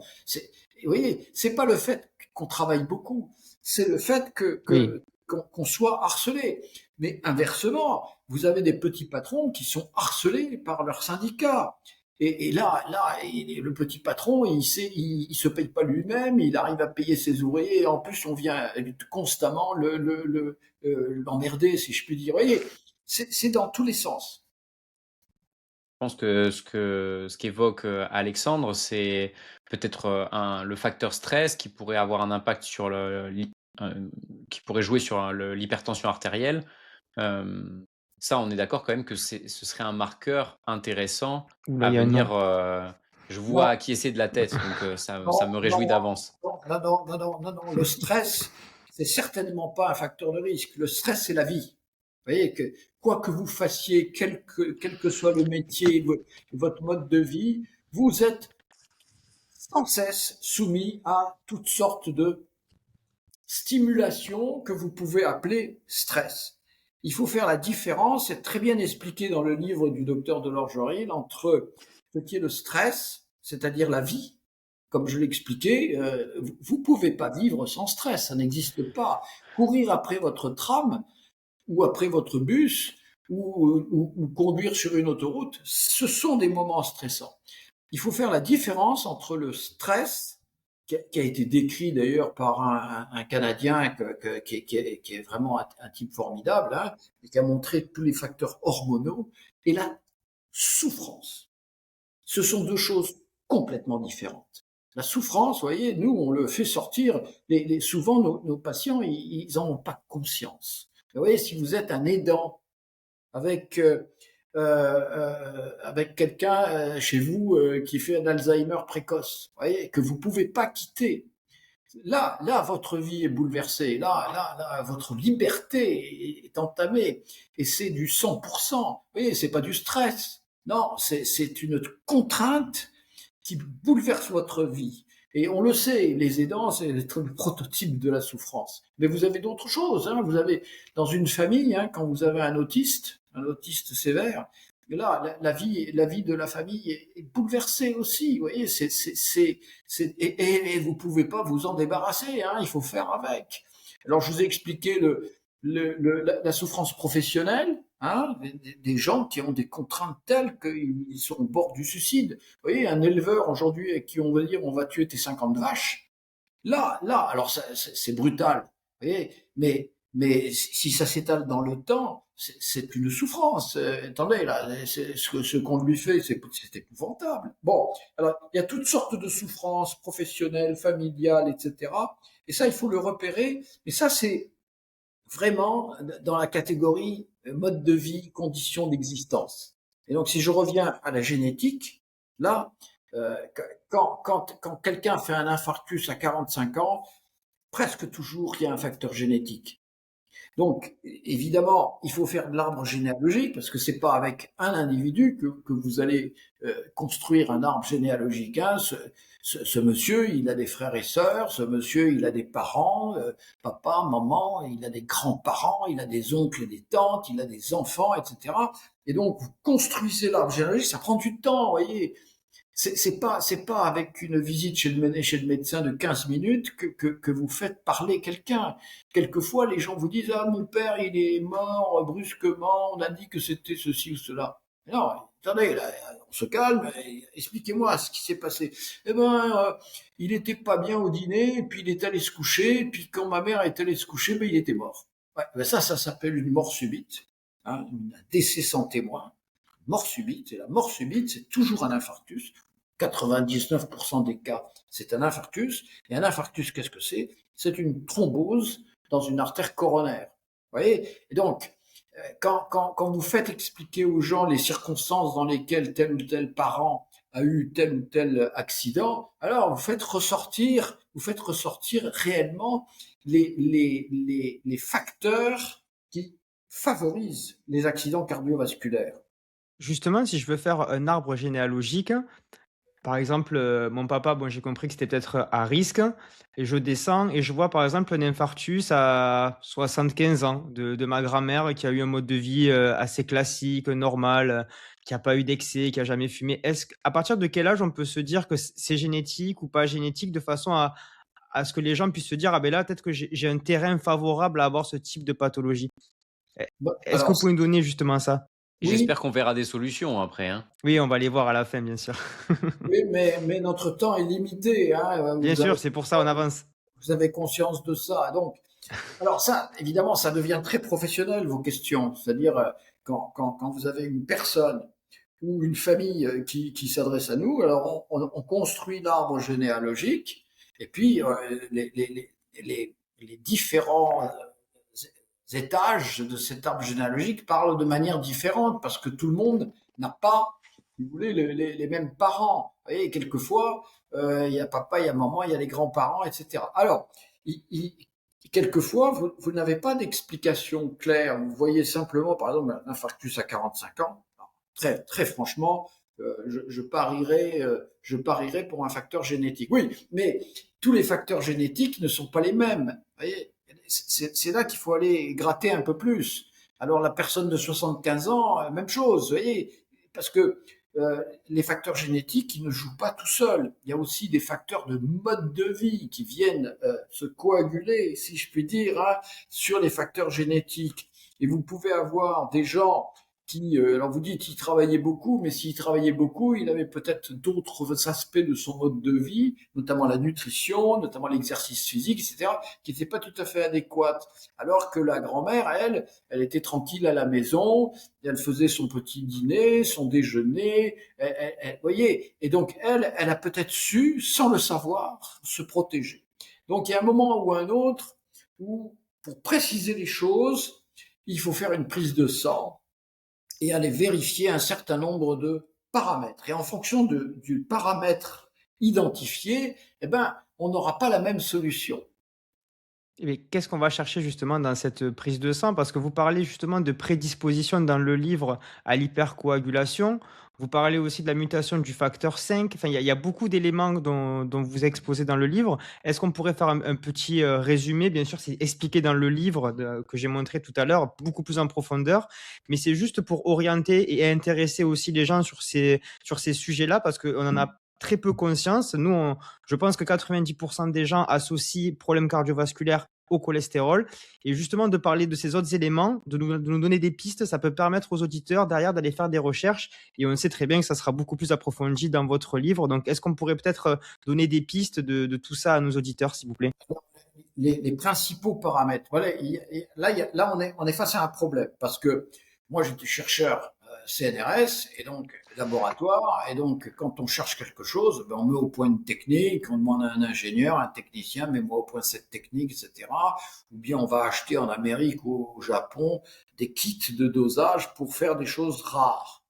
Vous voyez, c'est pas le fait qu'on travaille beaucoup, c'est le fait Oui, qu'on soit harcelé. Mais inversement, vous avez des petits patrons qui sont harcelés par leur syndicat. Et là, le petit patron, il se paye pas lui-même, il arrive à payer ses ouvriers, et en plus, on vient constamment l'emmerder, si je puis dire. Vous voyez, c'est dans tous les sens. Je pense que ce qu'évoque Alexandre, c'est peut-être le facteur stress qui pourrait avoir un impact sur qui pourrait jouer sur l'hypertension artérielle. Euh, Ça, on est d'accord quand même que ce serait un marqueur intéressant là, à il y a un nom. venir. Je vois Non, acquiescer de la tête, donc ça non, me non, réjouit d'avance. non. Le stress, c'est certainement pas un facteur de risque. Le stress, c'est la vie. Vous voyez que quoi que vous fassiez, quel que soit le métier, votre mode de vie, vous êtes sans cesse soumis à toutes sortes de stimulations que vous pouvez appeler stress. Il faut faire la différence, c'est très bien expliqué dans le livre du docteur Delorgeril, entre ce qui est le stress, c'est-à-dire la vie, comme je l'expliquais, vous ne pouvez pas vivre sans stress, ça n'existe pas. Courir après votre tram ou après votre bus ou conduire sur une autoroute, ce sont des moments stressants. Il faut faire la différence entre le stress, qui a été décrit d'ailleurs par un Canadien qui est vraiment un type formidable, hein, et qui a montré tous les facteurs hormonaux, et la souffrance. Ce sont deux choses complètement différentes. La souffrance, vous voyez, nous, on le fait sortir. Souvent, nos patients, ils en ont pas conscience. Vous voyez, si vous êtes un aidant avec quelqu'un chez vous qui fait un Alzheimer précoce, vous voyez, que vous pouvez pas quitter. Là, votre vie est bouleversée. Là, votre liberté est entamée. Et c'est du 100%. Vous voyez, c'est pas du stress. Non, c'est une contrainte qui bouleverse votre vie. Et on le sait, les aidants, c'est le prototype de la souffrance. Mais vous avez d'autres choses, hein. Vous avez, dans une famille, hein, quand vous avez un autiste sévère, là, la vie de la famille est bouleversée aussi. Vous voyez, et vous pouvez pas vous en débarrasser, hein. Il faut faire avec. Alors, je vous ai expliqué la souffrance professionnelle, hein, des gens qui ont des contraintes telles qu'ils sont au bord du suicide. Vous voyez, un éleveur aujourd'hui à qui on va dire on va tuer tes 50 vaches, alors c'est brutal, vous voyez, mais si ça s'étale dans le temps, c'est une souffrance. Attendez, là, ce qu'on lui fait, c'est épouvantable. Bon, alors il y a toutes sortes de souffrances professionnelles, familiales, etc. Et ça, il faut le repérer. Mais ça, c'est vraiment dans la catégorie mode de vie, conditions d'existence. Et donc, si je reviens à la génétique, là, euh, quand quelqu'un fait un infarctus à 45 ans, presque toujours, il y a un facteur génétique. Donc, évidemment, il faut faire de l'arbre généalogique parce que c'est pas avec un individu que vous allez construire un arbre généalogique. Hein. Ce monsieur, il a des frères et sœurs. Ce monsieur, il a des parents, papa, maman. Il a des grands-parents. Il a des oncles et des tantes. Il a des enfants, etc. Et donc, vous construisez l'arbre généalogique. Ça prend du temps, vous voyez. C'est pas avec une visite chez le médecin de 15 minutes que vous faites parler quelqu'un. Quelquefois, les gens vous disent, ah, mon père, il est mort brusquement, on a dit que c'était ceci ou cela. Non, attendez, là, on se calme, expliquez-moi ce qui s'est passé. Eh ben, il était pas bien au dîner, puis il est allé se coucher, puis quand ma mère est allée se coucher, ben, il était mort. Ouais, ben ça s'appelle une mort subite, hein, un décès sans témoin. Mort subite, et la mort subite, c'est toujours un infarctus. 99% des cas, c'est un infarctus. Et un infarctus, qu'est-ce que c'est? C'est une thrombose dans une artère coronaire. Vous voyez? Et donc, quand vous faites expliquer aux gens les circonstances dans lesquelles tel ou tel parent a eu tel ou tel accident, alors vous faites ressortir réellement les facteurs qui favorisent les accidents cardiovasculaires. Justement, si je veux faire un arbre généalogique, par exemple, mon papa, bon, j'ai compris que c'était peut-être à risque et je descends et je vois, par exemple, un infarctus à 75 ans de ma grand-mère qui a eu un mode de vie, assez classique, normal, qui a pas eu d'excès, qui a jamais fumé. Est-ce qu'à partir de quel âge on peut se dire que c'est génétique ou pas génétique de façon à ce que les gens puissent se dire: «Ah ben là, peut-être que j'ai un terrain favorable à avoir ce type de pathologie». Est Bon, est-ce que alors, vous pouvez me donner justement ça? oui, J'espère qu'on verra des solutions après, hein. Oui, on va les voir à la fin, bien sûr. oui, mais notre temps est limité, hein, Bien sûr, c'est pour ça, on avance. vous avez conscience de ça. Donc, alors ça, évidemment, ça devient très professionnel, vos questions. C'est-à-dire, quand vous avez une personne ou une famille qui s'adresse à nous, alors on construit l'arbre généalogique, et puis les différents étages de cet arbre généalogique parlent de manière différente, parce que tout le monde n'a pas, si vous voulez, les mêmes parents. Vous voyez, quelquefois, il y a papa, il y a maman, il y a les grands-parents, etc. Alors, quelquefois, vous n'avez pas d'explication claire. Vous voyez simplement, par exemple, un infarctus à 45 ans. Très, très franchement, je parierais pour un facteur génétique. Oui, mais tous les facteurs génétiques ne sont pas les mêmes. Vous voyez, c'est là qu'il faut aller gratter un peu plus. Alors la personne de 75 ans, même chose, vous voyez, parce que les facteurs génétiques, ils ne jouent pas tout seuls. Il y a aussi des facteurs de mode de vie qui viennent se coaguler, si je puis dire, hein, sur les facteurs génétiques. Et vous pouvez avoir des gens qui, alors vous dites, il travaillait beaucoup, mais s'il travaillait beaucoup, il avait peut-être d'autres aspects de son mode de vie, notamment la nutrition, notamment l'exercice physique, etc., qui n'étaient pas tout à fait adéquates. Alors que la grand-mère, elle était tranquille à la maison, elle faisait son petit dîner, son déjeuner, voyez, et donc elle a peut-être su, sans le savoir, se protéger. Donc il y a un moment ou un autre où, pour préciser les choses, il faut faire une prise de sang et aller vérifier un certain nombre de paramètres. Et en fonction du paramètre identifié, eh ben, on n'aura pas la même solution. Mais qu'est-ce qu'on va chercher justement dans cette prise de sang? Parce que vous parlez justement de prédisposition dans le livre à l'hypercoagulation. Vous parlez aussi de la mutation du facteur 5. Enfin, il y a beaucoup d'éléments dont vous exposez dans le livre. Est-ce qu'on pourrait faire un petit résumé? Bien sûr, c'est expliqué dans le livre que j'ai montré tout à l'heure, beaucoup plus en profondeur. Mais c'est juste pour orienter et intéresser aussi les gens sur ces sujets-là, parce qu'on en a très peu conscience. Nous, je pense que 90% des gens associent problème cardiovasculaire au cholestérol. Et justement, de parler de ces autres éléments, de nous donner des pistes, ça peut permettre aux auditeurs derrière d'aller faire des recherches. Et on sait très bien que ça sera beaucoup plus approfondi dans votre livre. Donc, est-ce qu'on pourrait peut-être donner des pistes de tout ça à nos auditeurs, s'il vous plaît? Les principaux paramètres. Voilà, là on est face à un problème parce que moi j'étais chercheur CNRS et donc laboratoire, et donc quand on cherche quelque chose, ben, on met au point une technique, on demande à un ingénieur, un technicien, mets-moi au point cette technique, etc. Ou bien on va acheter en Amérique ou au Japon des kits de dosage pour faire des choses rares.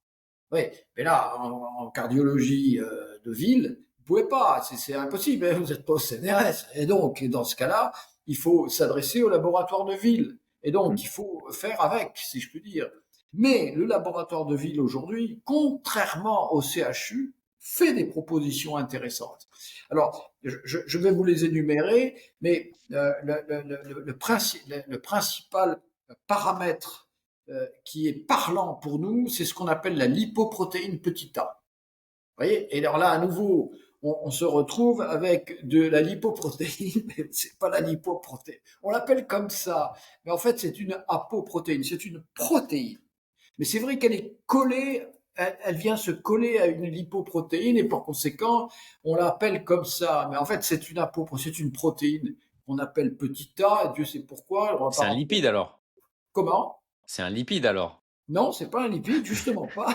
Oui, mais là, en cardiologie de ville, vous pouvez pas, c'est impossible, hein, vous n'êtes pas au CNRS. Et donc, dans ce cas-là, il faut s'adresser au laboratoire de ville. Et donc, il faut faire avec, si je puis dire. Mais le laboratoire de ville aujourd'hui, contrairement au CHU, fait des propositions intéressantes. Alors, je vais vous les énumérer, mais le principal paramètre qui est parlant pour nous, c'est ce qu'on appelle la lipoprotéine petit a. Vous voyez? Et alors là, à nouveau, on se retrouve avec de la lipoprotéine, mais c'est pas la lipoprotéine. On l'appelle comme ça, mais en fait, c'est une apoprotéine, c'est une protéine. Mais c'est vrai qu'elle est collée, elle vient se coller à une lipoprotéine et par conséquent, on l'appelle comme ça. Mais en fait, c'est une protéine qu'on appelle petit a, et Dieu sait pourquoi. C'est un lipide alors. Comment? C'est un lipide alors. Non, c'est pas un lipide, justement pas.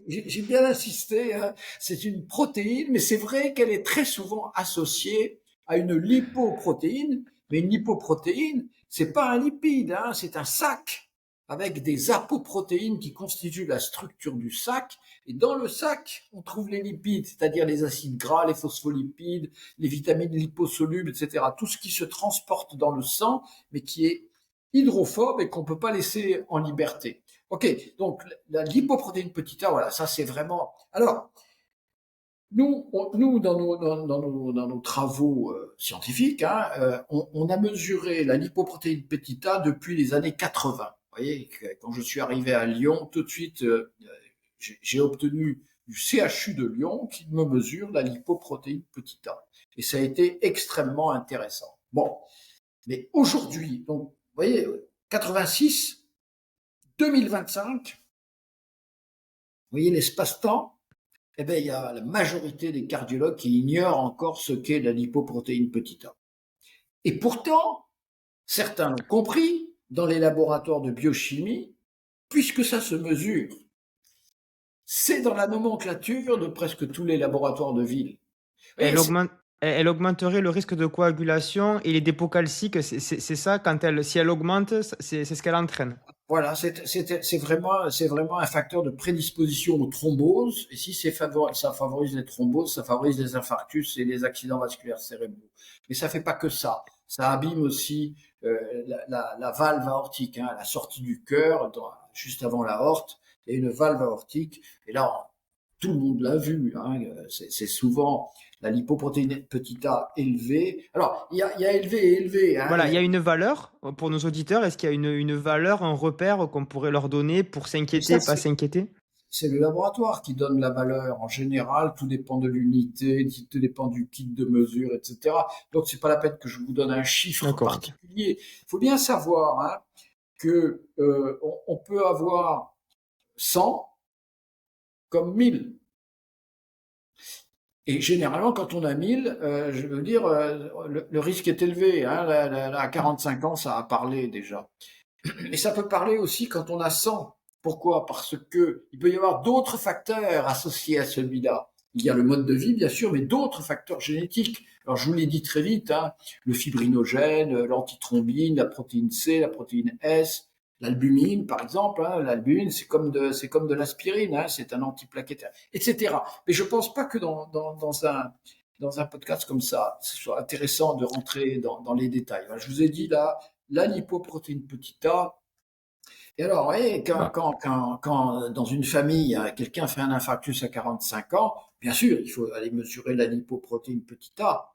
J'ai bien insisté, hein. C'est une protéine, mais c'est vrai qu'elle est très souvent associée à une lipoprotéine. Mais une lipoprotéine, c'est pas un lipide, hein, c'est un sac avec des apoprotéines qui constituent la structure du sac. Et dans le sac, on trouve les lipides, c'est-à-dire les acides gras, les phospholipides, les vitamines liposolubles, etc. Tout ce qui se transporte dans le sang, mais qui est hydrophobe et qu'on peut pas laisser en liberté. Ok, donc la lipoprotéine petit a, voilà, ça c'est vraiment. Alors, nous dans nos travaux scientifiques, hein, on a mesuré la lipoprotéine petit a depuis les années 80. Vous voyez, quand je suis arrivé à Lyon, tout de suite, j'ai obtenu du CHU de Lyon qui me mesure la lipoprotéine petit a. Et ça a été extrêmement intéressant. Bon, mais aujourd'hui, donc, vous voyez, 86, 2025, vous voyez l'espace-temps, eh bien, il y a la majorité des cardiologues qui ignorent encore ce qu'est la lipoprotéine petit a. Et pourtant, certains l'ont compris dans les laboratoires de biochimie, puisque ça se mesure. C'est dans la nomenclature de presque tous les laboratoires de ville. Elle augmenterait le risque de coagulation et les dépôts calciques. C'est ça, si elle augmente, c'est ce qu'elle entraîne. Voilà, c'est vraiment un facteur de prédisposition aux thromboses. Et si ça favorise les thromboses, ça favorise les infarctus et les accidents vasculaires cérébraux. Mais ça fait pas que ça. Ça abîme aussi la valve aortique, hein, la sortie du cœur, juste avant l'aorte, il y a une valve aortique. Et là, tout le monde l'a vu. Hein, c'est souvent la lipoprotéine petit a élevée. Alors, il y a élevé et élevé. Hein, voilà, il y a une valeur pour nos auditeurs. Est-ce qu'il y a une valeur, un repère qu'on pourrait leur donner pour s'inquiéter, pas s'inquiéter? C'est le laboratoire qui donne la valeur. En général, tout dépend de l'unité, tout dépend du kit de mesure, etc. Donc, c'est pas la peine que je vous donne un chiffre particulier. Il faut bien savoir hein, que on peut avoir 100 comme 1000. Et généralement, quand on a 1000, je veux dire, le risque est élevé. Hein, à 45 ans, ça a parlé déjà. Et ça peut parler aussi quand on a 100. Pourquoi? Parce que il peut y avoir d'autres facteurs associés à celui-là. Il y a le mode de vie, bien sûr, mais d'autres facteurs génétiques. Alors, je vous l'ai dit très vite, hein, le fibrinogène, l'antithrombine, la protéine C, la protéine S, l'albumine, par exemple. Hein, l'albumine, c'est comme de l'aspirine, hein, c'est un antiplaquettaire, etc. Mais je pense pas que dans un podcast comme ça, ce soit intéressant de rentrer dans les détails. Je vous ai dit là, la lipoprotéine petit a. Et alors, vous voyez, quand dans une famille, quelqu'un fait un infarctus à 45 ans, bien sûr, il faut aller mesurer la lipoprotéine petit a.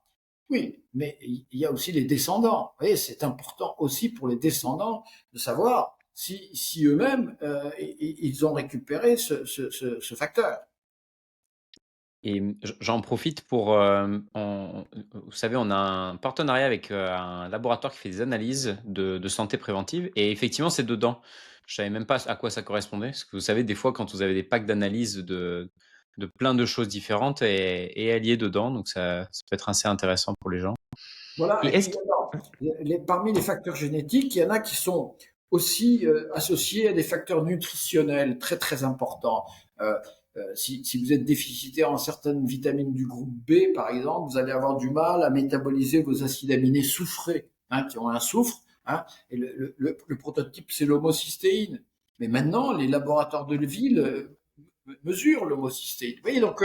Oui, mais il y a aussi les descendants. Vous voyez, c'est important aussi pour les descendants de savoir si eux-mêmes, ils ont récupéré ce facteur. Et j'en profite pour, vous savez, on a un partenariat avec un laboratoire qui fait des analyses de santé préventive et effectivement, c'est dedans. Je savais même pas à quoi ça correspondait, parce que vous savez, des fois, quand vous avez des packs d'analyse de plein de choses différentes et elle y est dedans, donc ça peut être assez intéressant pour les gens. Voilà, et puis, parmi les facteurs génétiques, il y en a qui sont aussi associés à des facteurs nutritionnels très très importants. Si vous êtes déficitaire en certaines vitamines du groupe B, par exemple, vous allez avoir du mal à métaboliser vos acides aminés soufrés, hein, qui ont un soufre. Hein, et le prototype, c'est l'homocystéine. Mais maintenant, les laboratoires de ville mesure l'homocystéine. Vous voyez, donc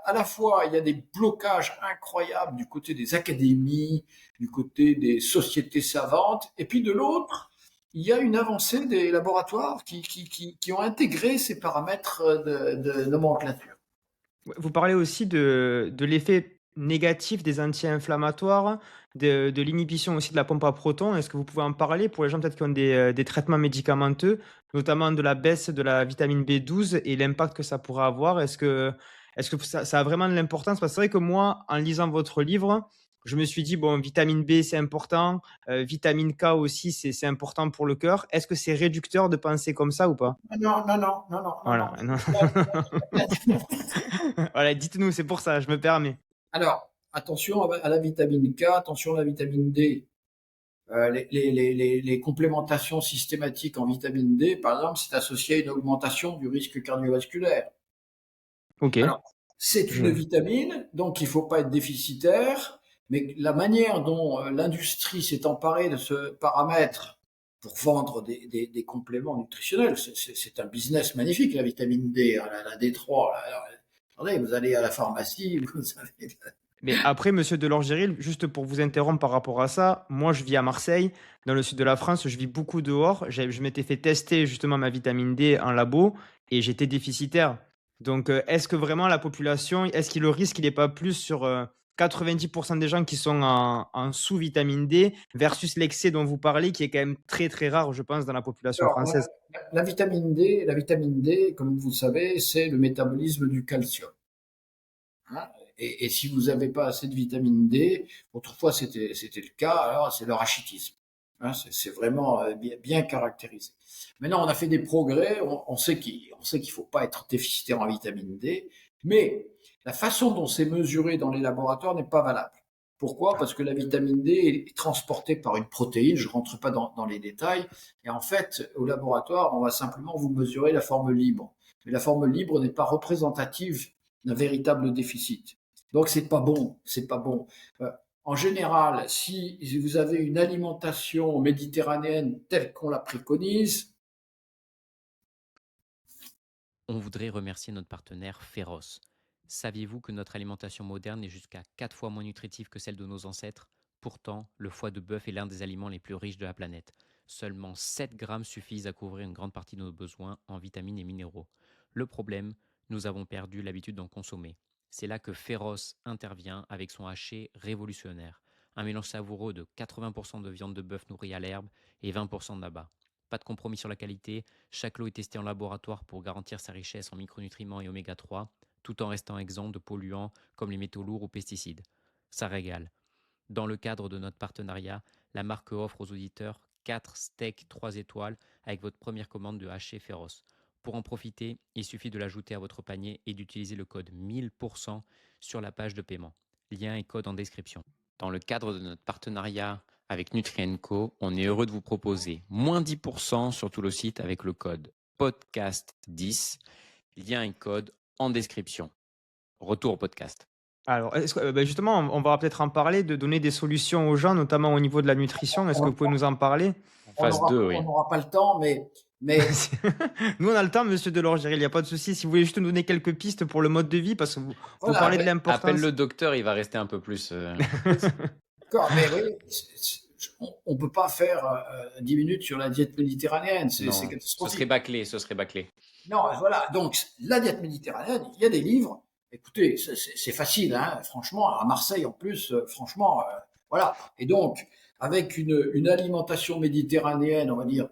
à la fois il y a des blocages incroyables du côté des académies, du côté des sociétés savantes, et puis de l'autre, il y a une avancée des laboratoires qui ont intégré ces paramètres de nomenclature. Vous parlez aussi de l'effet négatif des anti-inflammatoires, de l'inhibition aussi de la pompe à protons. Est-ce que vous pouvez en parler pour les gens peut-être qui ont des traitements médicamenteux, notamment de la baisse de la vitamine B12 et l'impact que ça pourrait avoir? Est-ce que ça a vraiment de l'importance? Parce que c'est vrai que moi, en lisant votre livre, je me suis dit, bon, vitamine B, c'est important, vitamine K aussi, c'est important pour le cœur. Est-ce que c'est réducteur de penser comme ça ou pas? Non, non, non, non, non, non, Voilà. non. Non. Voilà, dites-nous, c'est pour ça, je me permets. Alors, attention à la vitamine K, attention à la vitamine D. Les complémentations systématiques en vitamine D, par exemple, c'est associé à une augmentation du risque cardiovasculaire. Ok. Alors, c'est une vitamine, donc il ne faut pas être déficitaire, mais la manière dont l'industrie s'est emparée de ce paramètre pour vendre des compléments nutritionnels, c'est un business magnifique, la vitamine D, la D3. Attendez, vous allez à la pharmacie, vous avez... Mais après, monsieur Delorgéril, juste pour vous interrompre par rapport à ça, moi je vis à Marseille, dans le sud de la France, je vis beaucoup dehors. Je m'étais fait tester justement ma vitamine D en labo et j'étais déficitaire. Donc, est-ce que vraiment la population, est-ce que le risque, il n'est pas plus sur 90% des gens qui sont en sous-vitamine D versus l'excès dont vous parlez, qui est quand même très très rare, je pense, dans la population Alors, française? la vitamine D, comme vous savez, c'est le métabolisme du calcium. Hein. Et si vous n'avez pas assez de vitamine D, autrefois c'était le cas, alors c'est le rachitisme. Hein, c'est vraiment bien caractérisé. Maintenant, on a fait des progrès, on sait qu'il ne faut pas être déficitaire en vitamine D, mais la façon dont c'est mesuré dans les laboratoires n'est pas valable. Pourquoi? Parce que la vitamine D est transportée par une protéine, je ne rentre pas dans les détails, et en fait, au laboratoire, on va simplement vous mesurer la forme libre. Mais la forme libre n'est pas représentative d'un véritable déficit. Donc c'est pas bon, c'est pas bon. En général, si vous avez une alimentation méditerranéenne telle qu'on la préconise, On voudrait remercier notre partenaire Féroce. Saviez-vous que notre alimentation moderne est jusqu'à 4 fois moins nutritive que celle de nos ancêtres? Pourtant, le foie de bœuf est l'un des aliments les plus riches de la planète. Seulement 7 grammes suffisent à couvrir une grande partie de nos besoins en vitamines et minéraux. Le problème, nous avons perdu l'habitude d'en consommer. C'est là que Féroce intervient avec son haché révolutionnaire. Un mélange savoureux de 80% de viande de bœuf nourrie à l'herbe et 20% d'abat. Pas de compromis sur la qualité, chaque lot est testé en laboratoire pour garantir sa richesse en micronutriments et oméga 3, tout en restant exempt de polluants comme les métaux lourds ou pesticides. Ça régale. Dans le cadre de notre partenariat, la marque offre aux auditeurs 4 steaks 3 étoiles avec votre première commande de haché féroce. Pour en profiter, il suffit de l'ajouter à votre panier et d'utiliser le code 1000% sur la page de paiement. Lien et code en description. Dans le cadre de notre partenariat avec Nutrien&Co, on est heureux de vous proposer moins 10% sur tout le site avec le code podcast10. Lien et code en description. Retour au podcast. Alors, justement, on va peut-être en parler, de donner des solutions aux gens, notamment au niveau de la nutrition. Est-ce que vous pouvez nous en parler? Phase 2, oui. On n'aura pas le temps, mais Nous, on a le temps, monsieur Delorgéril, il n'y a pas de souci. Si vous voulez juste nous donner quelques pistes pour le mode de vie, parce que vous voilà, parlez de l'importance. Appelle le docteur, il va rester un peu plus. D'accord, mais oui, on ne peut pas faire 10 minutes sur la diète méditerranéenne, c'est Non, ce catastrophique. serait bâclé. Non, voilà, donc la diète méditerranéenne, il y a des livres. Écoutez, c'est facile, hein, franchement, à Marseille en plus, franchement, voilà. Et donc, avec une alimentation méditerranéenne, on va dire,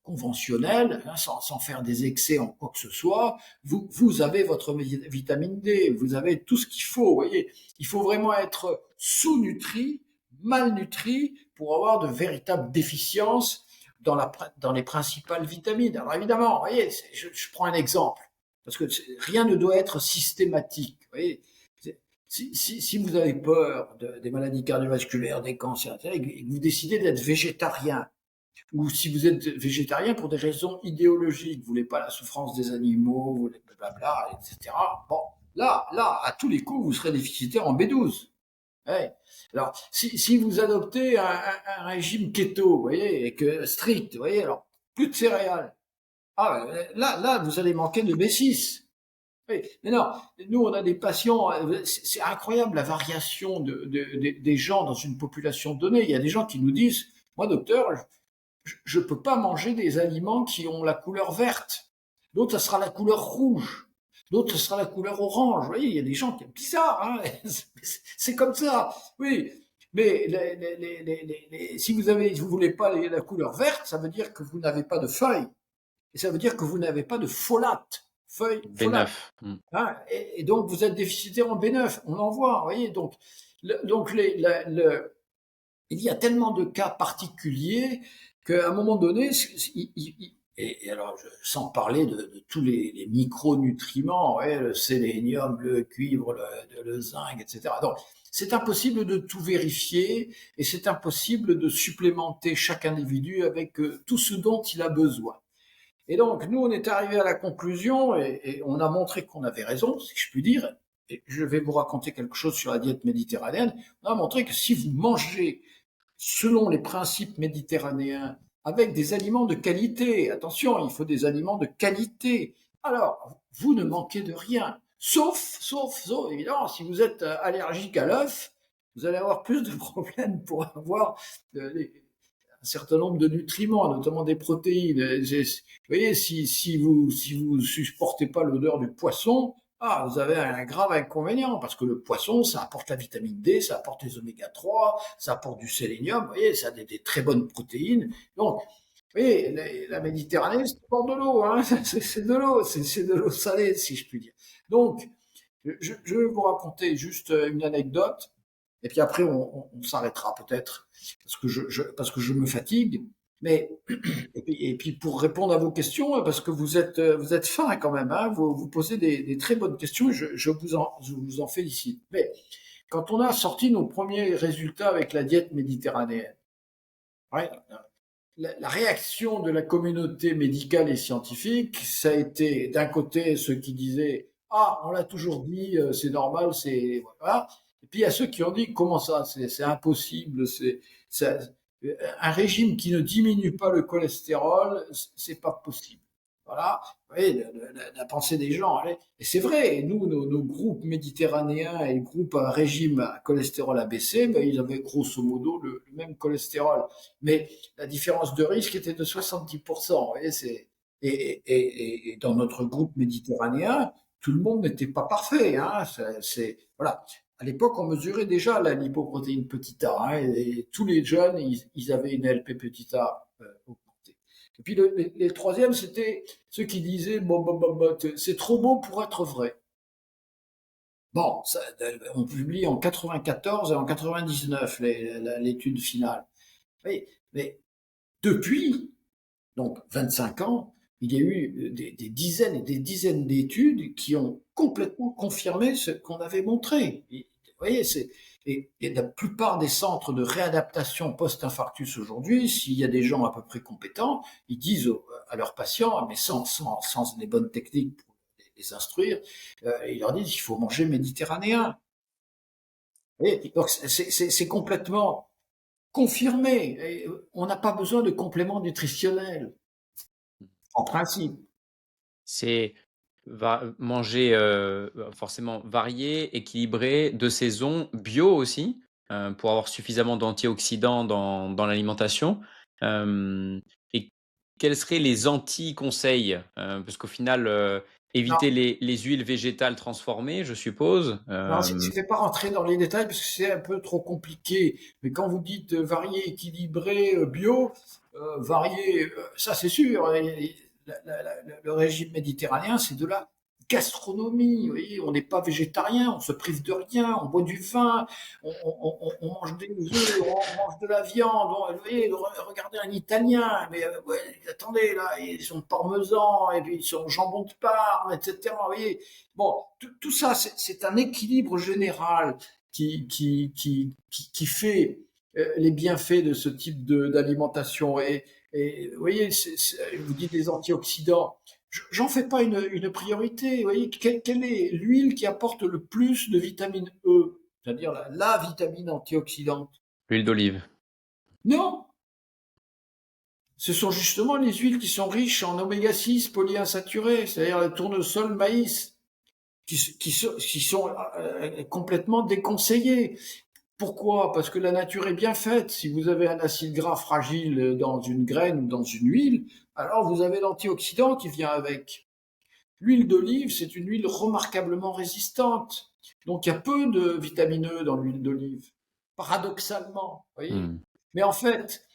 conventionnelle, hein, sans faire des excès en quoi que ce soit, vous avez votre vitamine D, vous avez tout ce qu'il faut, vous voyez. Il faut vraiment être sous-nutri, malnutri, pour avoir de véritables déficiences dans les principales vitamines. Alors évidemment, vous voyez, je prends un exemple, parce que rien ne doit être systématique, vous voyez. Si vous avez peur des maladies cardiovasculaires, des cancers, et que vous décidez d'être végétarien, ou si vous êtes végétarien pour des raisons idéologiques, vous voulez pas la souffrance des animaux, vous voulez blablabla, etc. Bon, là, à tous les coups, vous serez déficitaire en B12. Ouais. Alors, si vous adoptez un régime keto, vous voyez, et que strict, vous voyez, alors plus de céréales. Ah, là, vous allez manquer de B6. Oui, mais non, nous on a des patients, c'est incroyable la variation des gens dans une population donnée. Il y a des gens qui nous disent, moi docteur, je ne peux pas manger des aliments qui ont la couleur verte. D'autres, ça sera la couleur rouge. D'autres, ce sera la couleur orange. Vous voyez, il y a des gens qui sont bizarres. Hein. C'est comme ça. Oui. Mais si vous voulez pas la couleur verte, ça veut dire que vous n'avez pas de feuilles. Et ça veut dire que vous n'avez pas de folate. Feuilles, folate. B9. Hein, et donc, vous êtes déficitaire en B9. On en voit. Vous voyez, donc il y a tellement de cas particuliers qu'à un moment donné, et alors sans parler de tous les micronutriments, ouais, le sélénium, le cuivre, le zinc, etc. Donc c'est impossible de tout vérifier et c'est impossible de supplémenter chaque individu avec tout ce dont il a besoin. Et donc nous on est arrivé à la conclusion et on a montré qu'on avait raison, si je puis dire. Et je vais vous raconter quelque chose sur la diète méditerranéenne. On a montré que si vous mangez selon les principes méditerranéens, avec des aliments de qualité. Attention, il faut des aliments de qualité. Alors, vous ne manquez de rien. Sauf, évidemment, si vous êtes allergique à l'œuf, vous allez avoir plus de problèmes pour avoir un certain nombre de nutriments, notamment des protéines. Vous voyez, si vous supportez pas l'odeur du poisson, vous avez un grave inconvénient, parce que le poisson, ça apporte la vitamine D, ça apporte les oméga 3, ça apporte du sélénium, vous voyez, ça a des très bonnes protéines. Donc, vous voyez, la Méditerranée, c'est pas de l'eau, hein, c'est de l'eau, c'est de l'eau salée, si je puis dire. Donc, je vais vous raconter juste une anecdote, et puis après, on s'arrêtera peut-être, parce que je me fatigue. Mais et puis pour répondre à vos questions, parce que vous êtes fin quand même, hein, vous posez des très bonnes questions, et je vous en félicite. Mais quand on a sorti nos premiers résultats avec la diète méditerranéenne, ouais, la réaction de la communauté médicale et scientifique, ça a été d'un côté ceux qui disaient on l'a toujours dit, c'est normal, c'est voilà. Et puis il y a ceux qui ont dit comment ça, c'est impossible, un régime qui ne diminue pas le cholestérol, c'est pas possible. Voilà, vous voyez, la pensée des gens. Et c'est vrai, nous, nos groupes méditerranéens et les groupes à régime à cholestérol abaissé, ils avaient grosso modo le même cholestérol. Mais la différence de risque était de 70%. Vous voyez, et dans notre groupe méditerranéen, tout le monde n'était pas parfait. Hein, voilà. À l'époque, on mesurait déjà la lipoprotéine petit a, hein, et tous les jeunes, ils avaient une LP petit a augmentée. Et puis les troisièmes, c'était ceux qui disaient c'est trop beau pour être vrai. Bon, on publie en 94 et en 99 l'étude finale. Mais depuis, donc 25 ans, il y a eu des dizaines et des dizaines d'études qui ont complètement confirmé ce qu'on avait montré. Vous voyez, et la plupart des centres de réadaptation post-infarctus aujourd'hui, s'il y a des gens à peu près compétents, ils disent à leurs patients, mais sans les bonnes techniques pour les instruire, ils leur disent qu'il faut manger méditerranéen. Et donc c'est complètement confirmé. Et on n'a pas besoin de compléments nutritionnels, en principe. C'est manger forcément varié, équilibré, de saison, bio aussi, pour avoir suffisamment d'antioxydants dans l'alimentation. Et quels seraient les anti-conseils parce qu'au final, éviter les huiles végétales transformées, je suppose. Non, je ne vais pas rentrer dans les détails parce que c'est un peu trop compliqué. Mais quand vous dites varié, équilibré, bio, varié, ça c'est sûr. Le régime méditerranéen, c'est de la gastronomie. Vous voyez, on n'est pas végétarien, on se prive de rien, on boit du vin, on mange des œufs, on mange de la viande. Vous voyez, regardez un Italien, mais ouais, attendez, là, ils sont parmesan, et puis ils sont jambon de Parme, etc. Vous voyez, bon, tout ça, c'est un équilibre général qui fait les bienfaits de ce type d'alimentation. Et vous voyez, vous dites les antioxydants. J'en fais pas une priorité. Vous voyez, quelle est l'huile qui apporte le plus de vitamine E, c'est-à-dire la vitamine antioxydante? L'huile d'olive. Non, ce sont justement les huiles qui sont riches en oméga 6 polyinsaturés, c'est-à-dire le tournesol, maïs. qui sont complètement déconseillés. Pourquoi? Parce que la nature est bien faite. Si vous avez un acide gras fragile dans une graine ou dans une huile, alors vous avez l'antioxydant qui vient avec. L'huile d'olive, c'est une huile remarquablement résistante. Donc il y a peu de vitamine E dans l'huile d'olive, paradoxalement. Voyez. Mais en fait,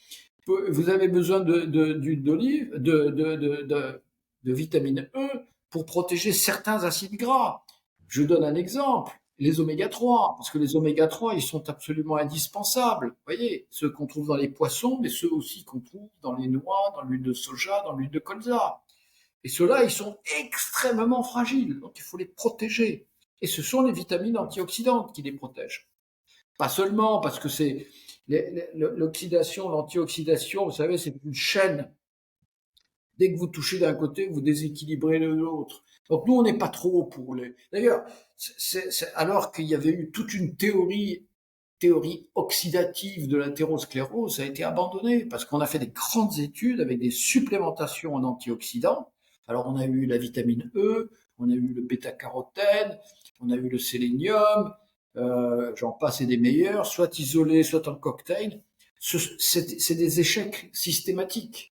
vous avez besoin d'huile d'olive, de vitamine E pour protéger certains acides gras. Je donne un exemple, les oméga 3, parce que les oméga 3, ils sont absolument indispensables. Vous voyez, ceux qu'on trouve dans les poissons, mais ceux aussi qu'on trouve dans les noix, dans l'huile de soja, dans l'huile de colza. Et ceux-là, ils sont extrêmement fragiles, donc il faut les protéger. Et ce sont les vitamines antioxydantes qui les protègent. Pas seulement parce que c'est l'oxydation, l'antioxydation, vous savez, c'est une chaîne. Dès que vous touchez d'un côté, vous déséquilibrez de l'autre. Donc nous, on n'est pas trop pour les... D'ailleurs, alors qu'il y avait eu toute une théorie oxydative de l'athérosclérose, ça a été abandonné parce qu'on a fait des grandes études avec des supplémentations en antioxydants. Alors on a eu la vitamine E, on a eu le bêta-carotène, on a eu le sélénium, j'en passe et des meilleurs, soit isolés, soit en cocktail. C'est des échecs systématiques.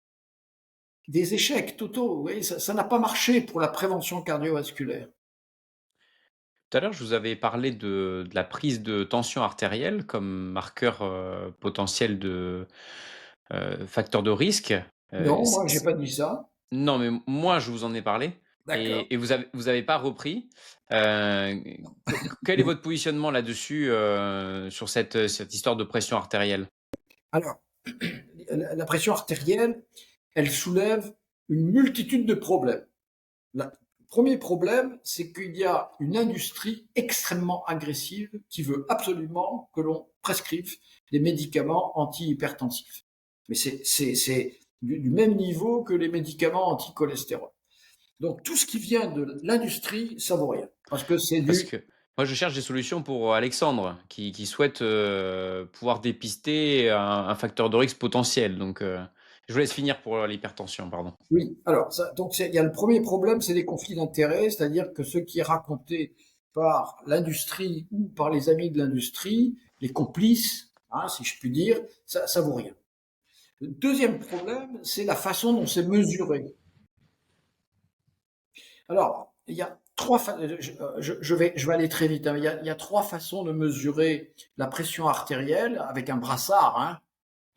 Des échecs totaux, vous voyez, ça n'a pas marché pour la prévention cardiovasculaire. Tout à l'heure, je vous avais parlé de la prise de tension artérielle comme marqueur potentiel de facteur de risque. Non, moi, j'ai pas dit ça. Non, mais moi, je vous en ai parlé. D'accord. Et vous avez pas repris. Quel est votre positionnement là-dessus sur cette histoire de pression artérielle? Alors, la pression artérielle, elle soulève une multitude de problèmes. Le premier problème, c'est qu'il y a une industrie extrêmement agressive qui veut absolument que l'on prescrive des médicaments antihypertensifs. Mais c'est du même niveau que les médicaments anti-cholestérol. Donc tout ce qui vient de l'industrie, ça vaut rien. Parce que moi, je cherche des solutions pour Alexandre qui souhaite pouvoir dépister un facteur de risque potentiel. Donc, je vous laisse finir pour l'hypertension, pardon. Oui, alors, il y a le premier problème, c'est les conflits d'intérêts, c'est-à-dire que ce qui est raconté par l'industrie ou par les amis de l'industrie, les complices, si je puis dire, ça vaut rien. Le deuxième problème, c'est la façon dont c'est mesuré. Alors, il y a je vais aller très vite, hein. Il y a trois façons de mesurer la pression artérielle avec un brassard.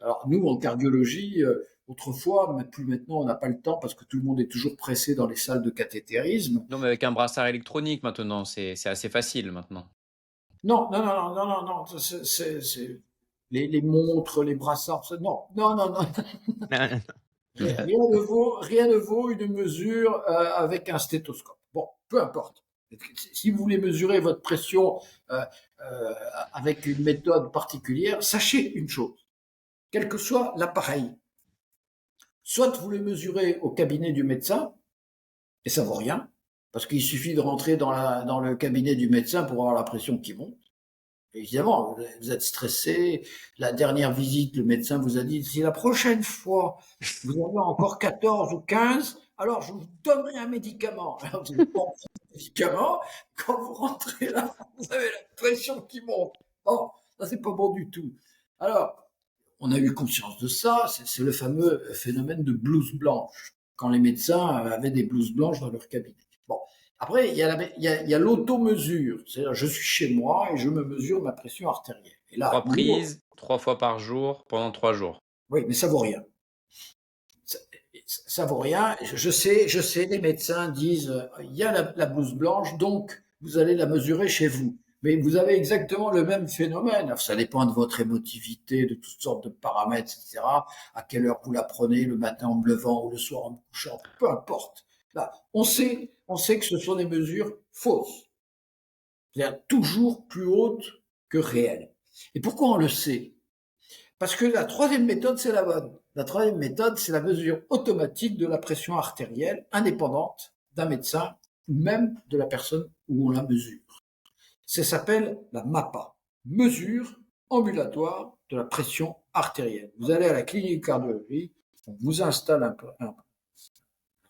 Alors nous, en cardiologie, autrefois, mais plus maintenant, on n'a pas le temps parce que tout le monde est toujours pressé dans les salles de cathétérisme. Non, mais avec un brassard électronique maintenant, c'est assez facile maintenant. Non, les montres, les brassards, non. Rien ne vaut une mesure avec un stéthoscope. Bon, peu importe. Si vous voulez mesurer votre pression avec une méthode particulière, sachez une chose, quel que soit l'appareil, soit vous les mesurez au cabinet du médecin, et ça vaut rien, parce qu'il suffit de rentrer dans le cabinet du médecin pour avoir la pression qui monte. Évidemment, vous êtes stressé. La dernière visite, le médecin vous a dit, si la prochaine fois, vous avez encore 14 ou 15, alors je vous donnerai un médicament. Alors, vous avez pas un médicament. Quand vous rentrez là, vous avez la pression qui monte. Oh, ça, c'est pas bon du tout. Alors, on a eu conscience de ça. C'est le fameux phénomène de blouse blanche. Quand les médecins avaient des blouses blanches dans leur cabinet. Bon. Après, il y a l'automesure. C'est-à-dire, je suis chez moi et je me mesure ma pression artérielle. Et là, 3 prises, 3 fois par jour, pendant 3 jours. Oui, mais ça vaut rien. Ça vaut rien. Je sais, les médecins disent, il y a la blouse blanche, donc vous allez la mesurer chez vous. Mais vous avez exactement le même phénomène. Alors, ça dépend de votre émotivité, de toutes sortes de paramètres, etc. À quelle heure vous la prenez, le matin en me levant ou le soir en me couchant, peu importe. Là, on sait que ce sont des mesures fausses. C'est-à-dire toujours plus hautes que réelles. Et pourquoi on le sait? Parce que la troisième méthode, c'est la bonne. La troisième méthode, c'est la mesure automatique de la pression artérielle, indépendante d'un médecin ou même de la personne où on la mesure. Ça s'appelle la MAPA, mesure ambulatoire de la pression artérielle. Vous allez à la clinique de cardiologie, on vous installe un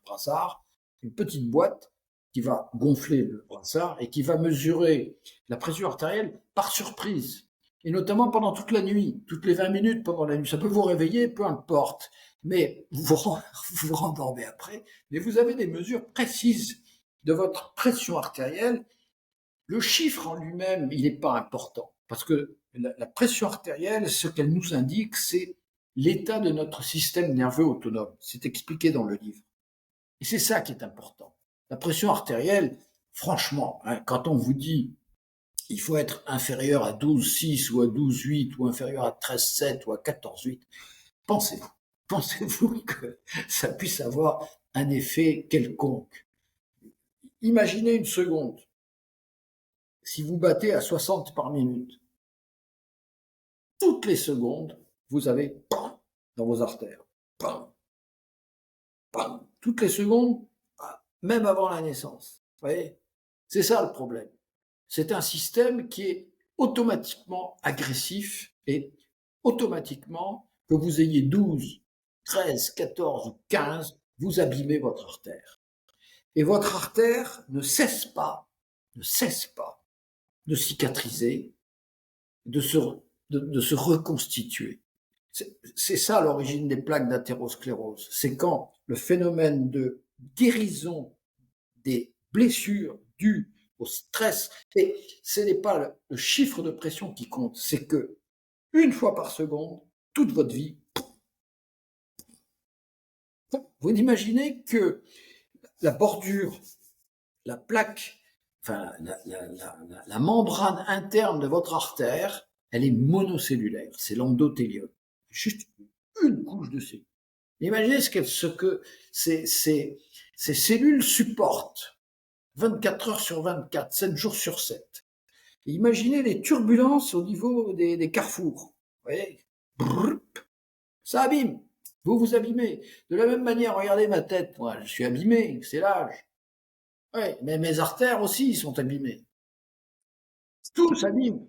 brassard, une petite boîte, qui va gonfler le brassard et qui va mesurer la pression artérielle par surprise. Et notamment pendant toute la nuit, toutes les 20 minutes pendant la nuit. Ça peut vous réveiller, peu importe. Mais vous vous rendormez après. Mais vous avez des mesures précises de votre pression artérielle. Le chiffre en lui-même, il n'est pas important. Parce que la pression artérielle, ce qu'elle nous indique, c'est l'état de notre système nerveux autonome. C'est expliqué dans le livre. Et c'est ça qui est important. La pression artérielle, franchement, quand on vous dit il faut être inférieur à 12,6 ou à 12,8 ou inférieur à 13,7 ou à 14,8, pensez-vous que ça puisse avoir un effet quelconque? Imaginez une seconde. Si vous battez à 60 par minute, toutes les secondes, vous avez dans vos artères. Toutes les secondes, même avant la naissance. Vous voyez? C'est ça le problème. C'est un système qui est automatiquement agressif et automatiquement, que vous ayez 12, 13, 14 ou 15, vous abîmez votre artère. Et votre artère ne cesse pas de cicatriser, de se reconstituer. C'est ça l'origine des plaques d'athérosclérose. C'est quand le phénomène de guérison des blessures dues au stress, et ce n'est pas le chiffre de pression qui compte, c'est que une fois par seconde, toute votre vie, vous imaginez que la bordure, la plaque, enfin la membrane interne de votre artère, elle est monocellulaire, c'est l'endothélium, juste une couche de cellules. Imaginez ce que ces cellules supportent 24 heures sur 24, 7 jours sur 7. Et imaginez les turbulences au niveau des carrefours. Vous voyez, ça abîme. Vous abîmez. De la même manière, regardez ma tête. Moi, je suis abîmé, c'est l'âge. Ouais, mais mes artères aussi sont abîmées. Tout s'abîme.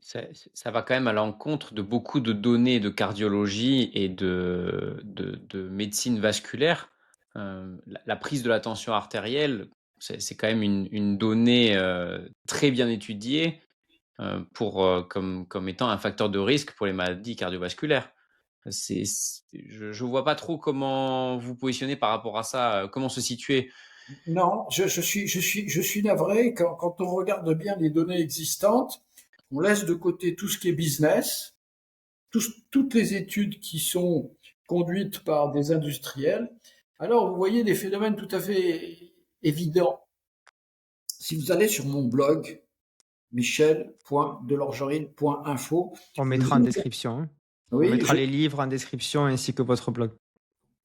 Ça va quand même à l'encontre de beaucoup de données de cardiologie et de médecine vasculaire. La prise de la tension artérielle, c'est quand même une donnée très bien étudiée comme étant un facteur de risque pour les maladies cardiovasculaires. Je ne vois pas trop comment vous positionnez par rapport à ça, comment se situer. Non, je suis navré. Quand on regarde bien les données existantes, on laisse de côté tout ce qui est business, toutes les études qui sont conduites par des industriels. Alors, vous voyez des phénomènes tout à fait évidents. Si vous allez sur mon blog, michel.delorgerine.info, On mettra en description. Hein. oui, On mettra les livres en description ainsi que votre blog.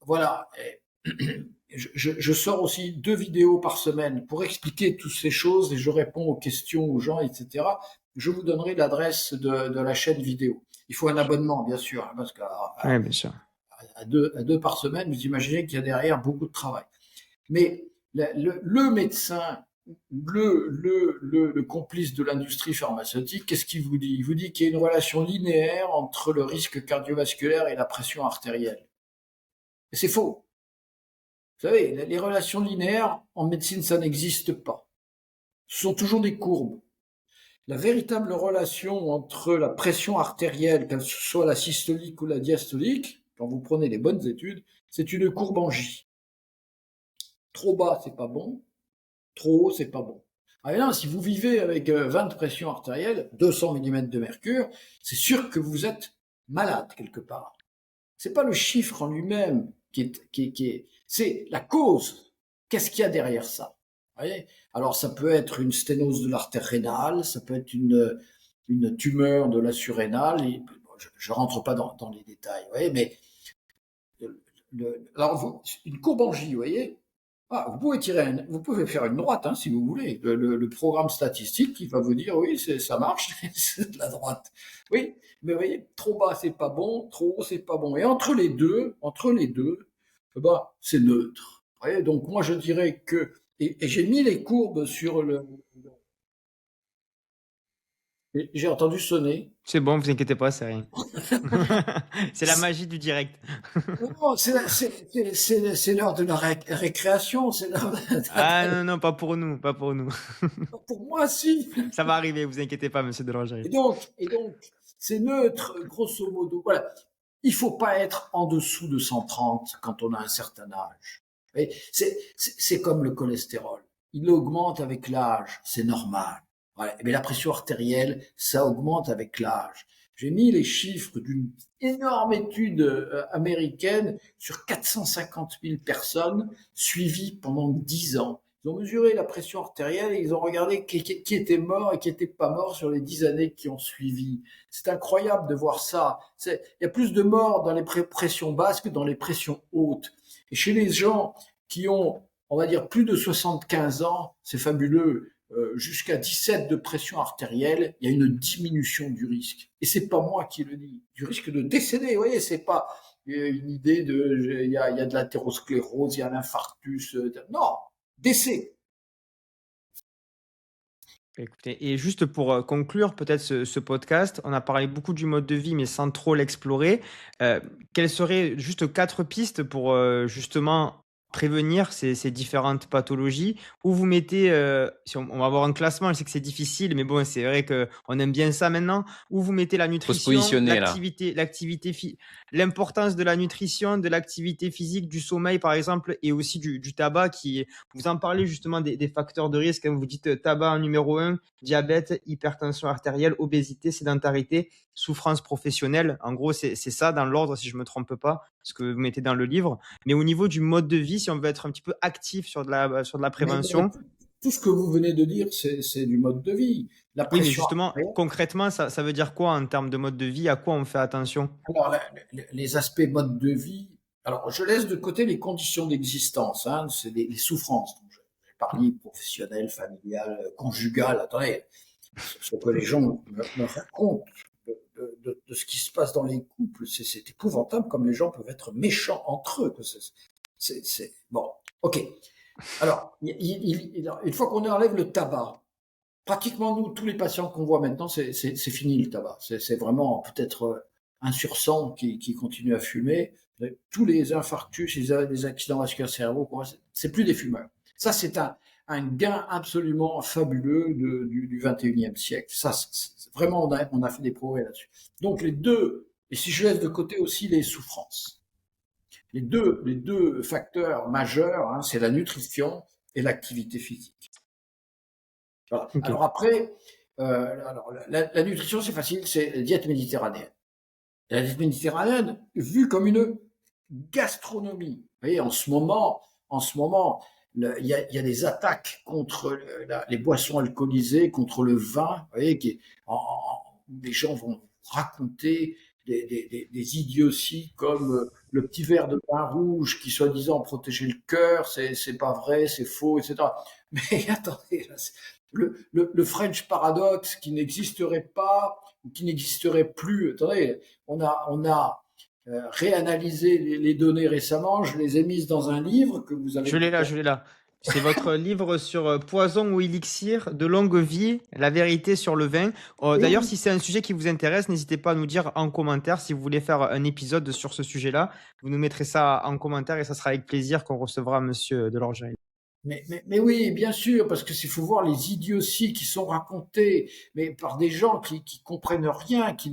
Voilà. Je sors aussi 2 vidéos par semaine pour expliquer toutes ces choses et je réponds aux questions aux gens, etc. Je vous donnerai l'adresse de la chaîne vidéo. Il faut un abonnement, bien sûr, hein, parce qu'à Oui, bien sûr. à deux par semaine, vous imaginez qu'il y a derrière beaucoup de travail. Mais le médecin, le complice de l'industrie pharmaceutique, qu'est-ce qu'il vous dit? Il vous dit qu'il y a une relation linéaire entre le risque cardiovasculaire et la pression artérielle. Et c'est faux. Vous savez, les relations linéaires, en médecine, ça n'existe pas. Ce sont toujours des courbes. La véritable relation entre la pression artérielle, qu'elle soit la systolique ou la diastolique, quand vous prenez les bonnes études, c'est une courbe en J. Trop bas, c'est pas bon. Trop haut, c'est pas bon. Alors là, si vous vivez avec 20 de pression artérielle, 200 mm de mercure, c'est sûr que vous êtes malade quelque part. C'est pas le chiffre en lui-même qui est, c'est la cause. Qu'est-ce qu'il y a derrière ça? Vous voyez? Alors ça peut être une sténose de l'artère rénale, ça peut être une tumeur de la surrénale. Et, je rentre pas dans les détails, vous voyez, mais alors une courbe en J, vous voyez? Vous vous pouvez faire une droite hein, si vous voulez. Le programme statistique qui va vous dire oui, ça marche, c'est de la droite. Oui, mais vous voyez, trop bas c'est pas bon, trop haut c'est pas bon. Et entre les deux, c'est neutre. Vous voyez, donc moi je dirais que et j'ai mis les courbes sur le. J'ai entendu sonner. C'est bon, vous inquiétez pas, c'est rien. C'est la magie du direct. Non, c'est l'heure de la récréation, c'est l'heure Ah non, non, pas pour nous, pas pour nous. pour moi, si. Ça va arriver, vous inquiétez pas, monsieur Et Delangerie. donc, c'est neutre, grosso modo. Voilà. Il faut pas être en dessous de 130 quand on a un certain âge. Et c'est comme le cholestérol. Il augmente avec l'âge, c'est normal. Voilà. Mais la pression artérielle, ça augmente avec l'âge. J'ai mis les chiffres d'une énorme étude américaine sur 450 000 personnes suivies pendant 10 ans. Ils ont mesuré la pression artérielle et ils ont regardé qui était mort et qui n'était pas mort sur les 10 années qui ont suivi. C'est incroyable de voir ça. Il y a plus de morts dans les pressions basses que dans les pressions hautes. Et chez les gens qui ont, on va dire, plus de 75 ans, c'est fabuleux, jusqu'à 17 de pression artérielle, il y a une diminution du risque. Et c'est pas moi qui le dis. Du risque de décéder, vous voyez, c'est pas une idée il y a de l'athérosclérose, il y a l'infarctus. Non, décès. Écoutez, et juste pour conclure peut-être ce podcast, on a parlé beaucoup du mode de vie, mais sans trop l'explorer. Quelles seraient juste 4 pistes pour justement prévenir ces différentes pathologies? Où vous mettez, si on va avoir un classement, je sais que c'est difficile, mais bon, c'est vrai qu'on aime bien ça maintenant. Où vous mettez la Faut se nutrition, positionner là. l'importance de la nutrition, de l'activité physique, du sommeil par exemple, et aussi du tabac qui, vous en parlez justement des facteurs de risque. Vous dites tabac numéro 1, diabète, hypertension artérielle, obésité, sédentarité, souffrance professionnelle. En gros, c'est ça dans l'ordre, si je me trompe pas, ce que vous mettez dans le livre. Mais au niveau du mode de vie, si on veut être un petit peu actif sur de la Mais prévention, tout ce que vous venez de dire, c'est du mode de vie. La oui, mais pression justement, artérielle. concrètement, ça veut dire quoi en termes de mode de vie? À quoi on fait attention? Alors, les aspects mode de vie. Alors, je laisse de côté les conditions d'existence, hein, c'est les souffrances. Donc, j'ai parlé professionnelles, familiales, conjugales. Attendez, ce que les gens me racontent de ce qui se passe dans les couples, c'est épouvantable comme les gens peuvent être méchants entre eux. Bon, ok. Alors, une fois qu'on enlève le tabac, pratiquement nous, tous les patients qu'on voit maintenant, c'est fini le tabac. C'est vraiment peut-être 1 sur 100 qui continue à fumer. Tous les infarctus, les accidents vasculaires cérébraux, c'est plus des fumeurs. Ça, c'est un gain absolument fabuleux du 21e siècle. Ça, vraiment, on a fait des progrès là-dessus. Donc les deux, et si je laisse de côté aussi les souffrances, les deux facteurs majeurs, hein, c'est la nutrition et l'activité physique. Voilà. Ok. Alors après, la nutrition, c'est facile, c'est la diète méditerranéenne. Et la diète méditerranéenne, vue comme une gastronomie. Vous voyez, en ce moment, il y a des attaques contre les boissons alcoolisées, contre le vin. Vous voyez, les gens vont raconter des idioties comme le petit verre de vin rouge qui soi-disant protégeait le cœur, c'est pas vrai, c'est faux, etc. Mais attendez, là, le French paradoxe qui n'existerait pas ou qui n'existerait plus. Attendez, on a réanalysé les données récemment, je les ai mises dans un livre que vous avez. Je l'ai là, je l'ai là. C'est votre livre sur poison ou élixir de longue vie, la vérité sur le vin. D'ailleurs, si c'est un sujet qui vous intéresse, n'hésitez pas à nous dire en commentaire si vous voulez faire un épisode sur ce sujet-là. Vous nous mettrez ça en commentaire et ça sera avec plaisir qu'on recevra Monsieur Delangerie. Mais oui, bien sûr, parce que s'il faut voir les idioties qui sont racontées, mais par des gens qui comprennent rien, qui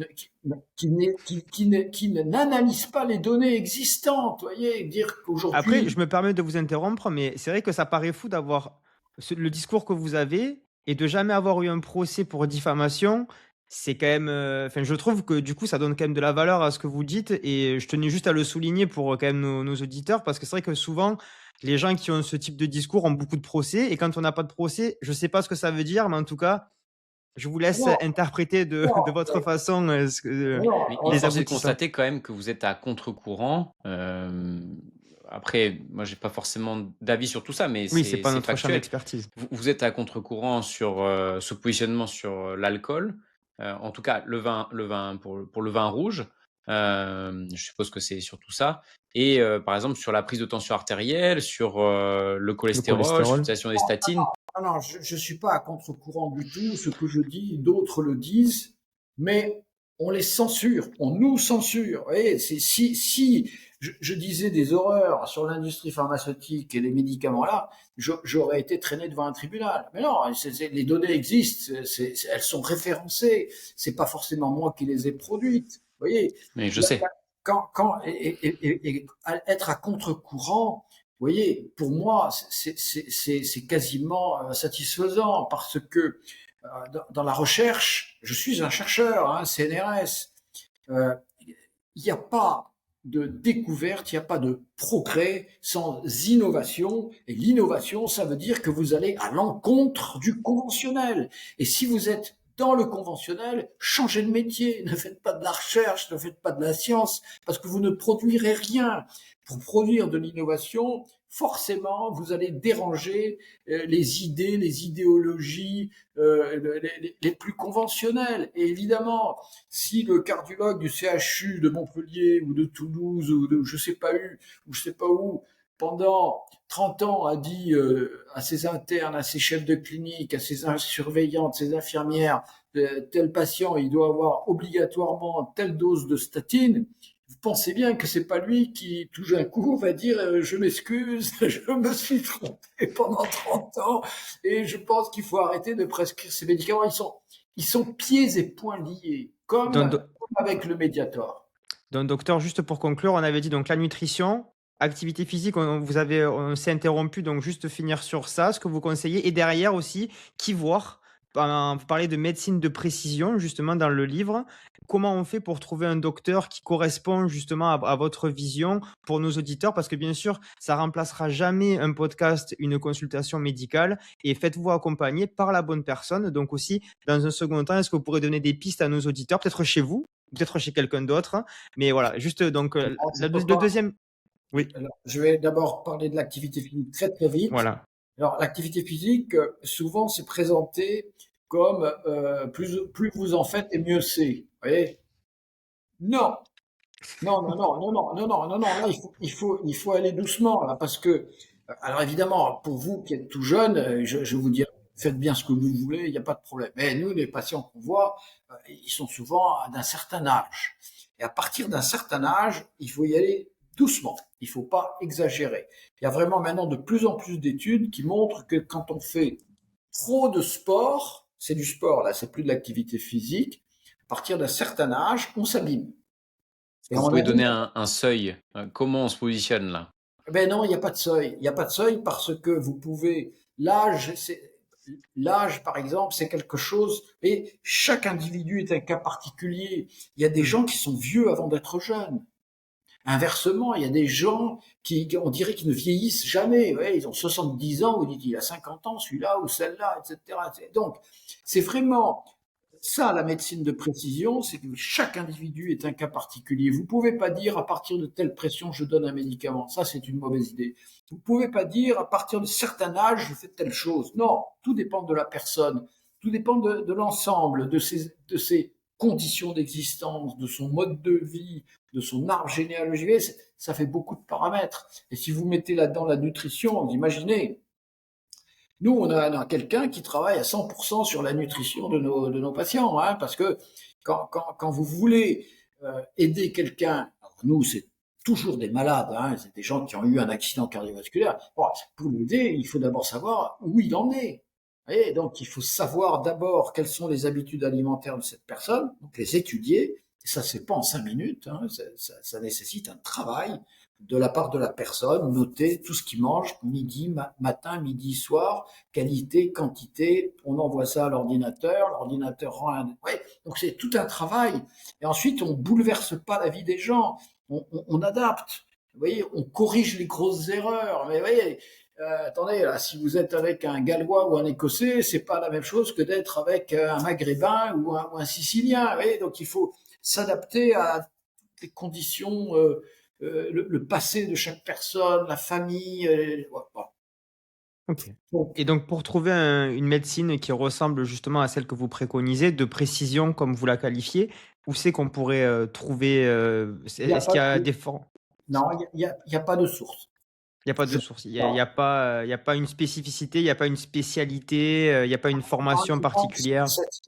n'analysent pas les données existantes, voyez, dire qu'aujourd'hui. Après, je me permets de vous interrompre, mais c'est vrai que ça paraît fou d'avoir le discours que vous avez et de jamais avoir eu un procès pour diffamation. C'est quand même, enfin, je trouve que du coup, ça donne quand même de la valeur à ce que vous dites et je tenais juste à le souligner pour quand même nos auditeurs parce que c'est vrai que souvent, les gens qui ont ce type de discours ont beaucoup de procès et quand on n'a pas de procès, je sais pas ce que ça veut dire, mais en tout cas, je vous laisse Non, interpréter de non, votre façon non, Mais les force est de aboutissants. constater quand même que vous êtes à contre-courant. Après, moi, j'ai pas forcément d'avis sur tout ça, mais Oui, c'est pas c'est notre champ factuel. d'expertise. Vous êtes à contre-courant sur ce positionnement sur l'alcool. En tout cas, le vin pour le vin rouge. Je suppose que c'est surtout ça. Et par exemple, sur la prise de tension artérielle, sur le Le cholestérol, sur cholestérol. l'utilisation des statines. non, je ne suis pas à contre-courant du tout. Ce que je dis, d'autres le disent, mais on les censure, on nous censure. Vous voyez, si je disais des horreurs sur l'industrie pharmaceutique et les médicaments là, j'aurais été traîné devant un tribunal. Mais non, les données existent, elles sont référencées. C'est pas forcément moi qui les ai produites. Vous voyez, Mais je sais. et être à contre-courant, vous voyez, pour moi, c'est quasiment satisfaisant parce que dans la recherche, je suis un chercheur, hein, CNRS. Il n'y a pas de découverte, il n'y a pas de progrès sans innovation. Et l'innovation, ça veut dire que vous allez à l'encontre du conventionnel. Et si vous êtes dans le conventionnel, changez de métier, ne faites pas de la recherche, ne faites pas de la science, parce que vous ne produirez rien. Pour produire de l'innovation, forcément, vous allez déranger les idées, les idéologies les plus conventionnelles. Et évidemment, si le cardiologue du CHU de Montpellier ou de Toulouse ou de je sais pas où, pendant 30 ans a dit à ses internes, à ses chefs de clinique, à ses surveillantes, ses infirmières, tel patient, il doit avoir obligatoirement telle dose de statine, vous pensez bien que c'est pas lui qui, tout d'un coup, va dire je m'excuse, je me suis trompé pendant 30 ans et je pense qu'il faut arrêter de prescrire ces médicaments. Ils sont pieds et poings liés, Donc, comme avec le Mediator. donc, docteur, juste pour conclure, on avait dit donc la nutrition, activité physique, on s'est interrompu, donc juste finir sur ça, ce que vous conseillez. Et derrière aussi, qui voir. Vous parlez de médecine de précision, justement, dans le livre. Comment on fait pour trouver un docteur qui correspond justement à votre vision pour nos auditeurs? Parce que bien sûr, ça remplacera jamais un podcast, une consultation médicale. Et faites-vous accompagner par la bonne personne. Donc aussi, dans un second temps, est-ce que vous pourrez donner des pistes à nos auditeurs, peut-être chez vous, peut-être chez quelqu'un d'autre? Mais voilà, juste donc le deuxième. Oui, Alors, je vais d'abord parler de l'activité physique très très vite. voilà. Alors, l'activité physique, souvent, c'est présenté comme plus vous en faites et mieux c'est. Vous voyez? Non, non, non, non, non, non, non, non, non, non. Là, il faut aller doucement là, parce que, alors évidemment, pour vous qui êtes tout jeune, je vous dirais, faites bien ce que vous voulez, il n'y a pas de problème. Mais nous, les patients qu'on voit, ils sont souvent d'un certain âge. Et à partir d'un certain âge, il faut y aller doucement. Il faut pas exagérer. Il y a vraiment maintenant de plus en plus d'études qui montrent que quand on fait trop de sport, c'est du sport là, c'est plus de l'activité physique. À partir d'un certain âge, on s'abîme. Et Vous on pouvez donner abîme. un seuil. Comment on se positionne là? Ben non, il n'y a pas de seuil. Il n'y a pas de seuil parce que vous pouvez. L'âge, par exemple, c'est quelque chose. Et chaque individu est un cas particulier. Il y a des gens qui sont vieux avant d'être jeunes. Inversement, il y a des gens on dirait qu'ils ne vieillissent jamais. Ouais, ils ont 70 ans, vous dites il a 50 ans, celui-là ou celle-là, etc. Donc, c'est vraiment ça, la médecine de précision, c'est que chaque individu est un cas particulier. Vous pouvez pas dire à partir de telle pression je donne un médicament. Ça, c'est une mauvaise idée. Vous pouvez pas dire à partir de certain âge je fais telle chose. Non, tout dépend de la personne. Tout dépend de l'ensemble, de ses conditions d'existence, de son mode de vie, de son arbre généalogique. Ça fait beaucoup de paramètres. Et si vous mettez là-dedans la nutrition, vous imaginez, nous, on a quelqu'un qui travaille à 100% sur la nutrition de nos patients, hein, parce que quand vous voulez aider quelqu'un, alors nous, c'est toujours des malades, hein, c'est des gens qui ont eu un accident cardiovasculaire. Bon, pour l'aider, il faut d'abord savoir où il en est. Et donc, il faut savoir d'abord quelles sont les habitudes alimentaires de cette personne, donc les étudier. Et ça, c'est pas en 5 minutes, hein, ça nécessite un travail de la part de la personne, noter tout ce qu'il mange, matin, midi, soir, qualité, quantité, on envoie ça à l'ordinateur rend un... Ouais, donc c'est tout un travail. Et ensuite, on bouleverse pas la vie des gens, on adapte. Vous voyez, on corrige les grosses erreurs. Mais vous voyez, attendez, là, si vous êtes avec un Gallois ou un Écossais, c'est pas la même chose que d'être avec un Maghrébin ou un Sicilien. Vous voyez, donc il faut s'adapter à les conditions le passé de chaque personne, la famille. Voilà. Ok. Donc, Et donc, pour trouver une médecine qui ressemble justement à celle que vous préconisez, de précision comme vous la qualifiez, où c'est qu'on pourrait trouver, il y a est-ce pas qu'il y a de, des formes? non, il y a pas de source. Il y a pas de source. Il y a pas une spécificité, il y a pas une spécialité, il y a pas une formation particulière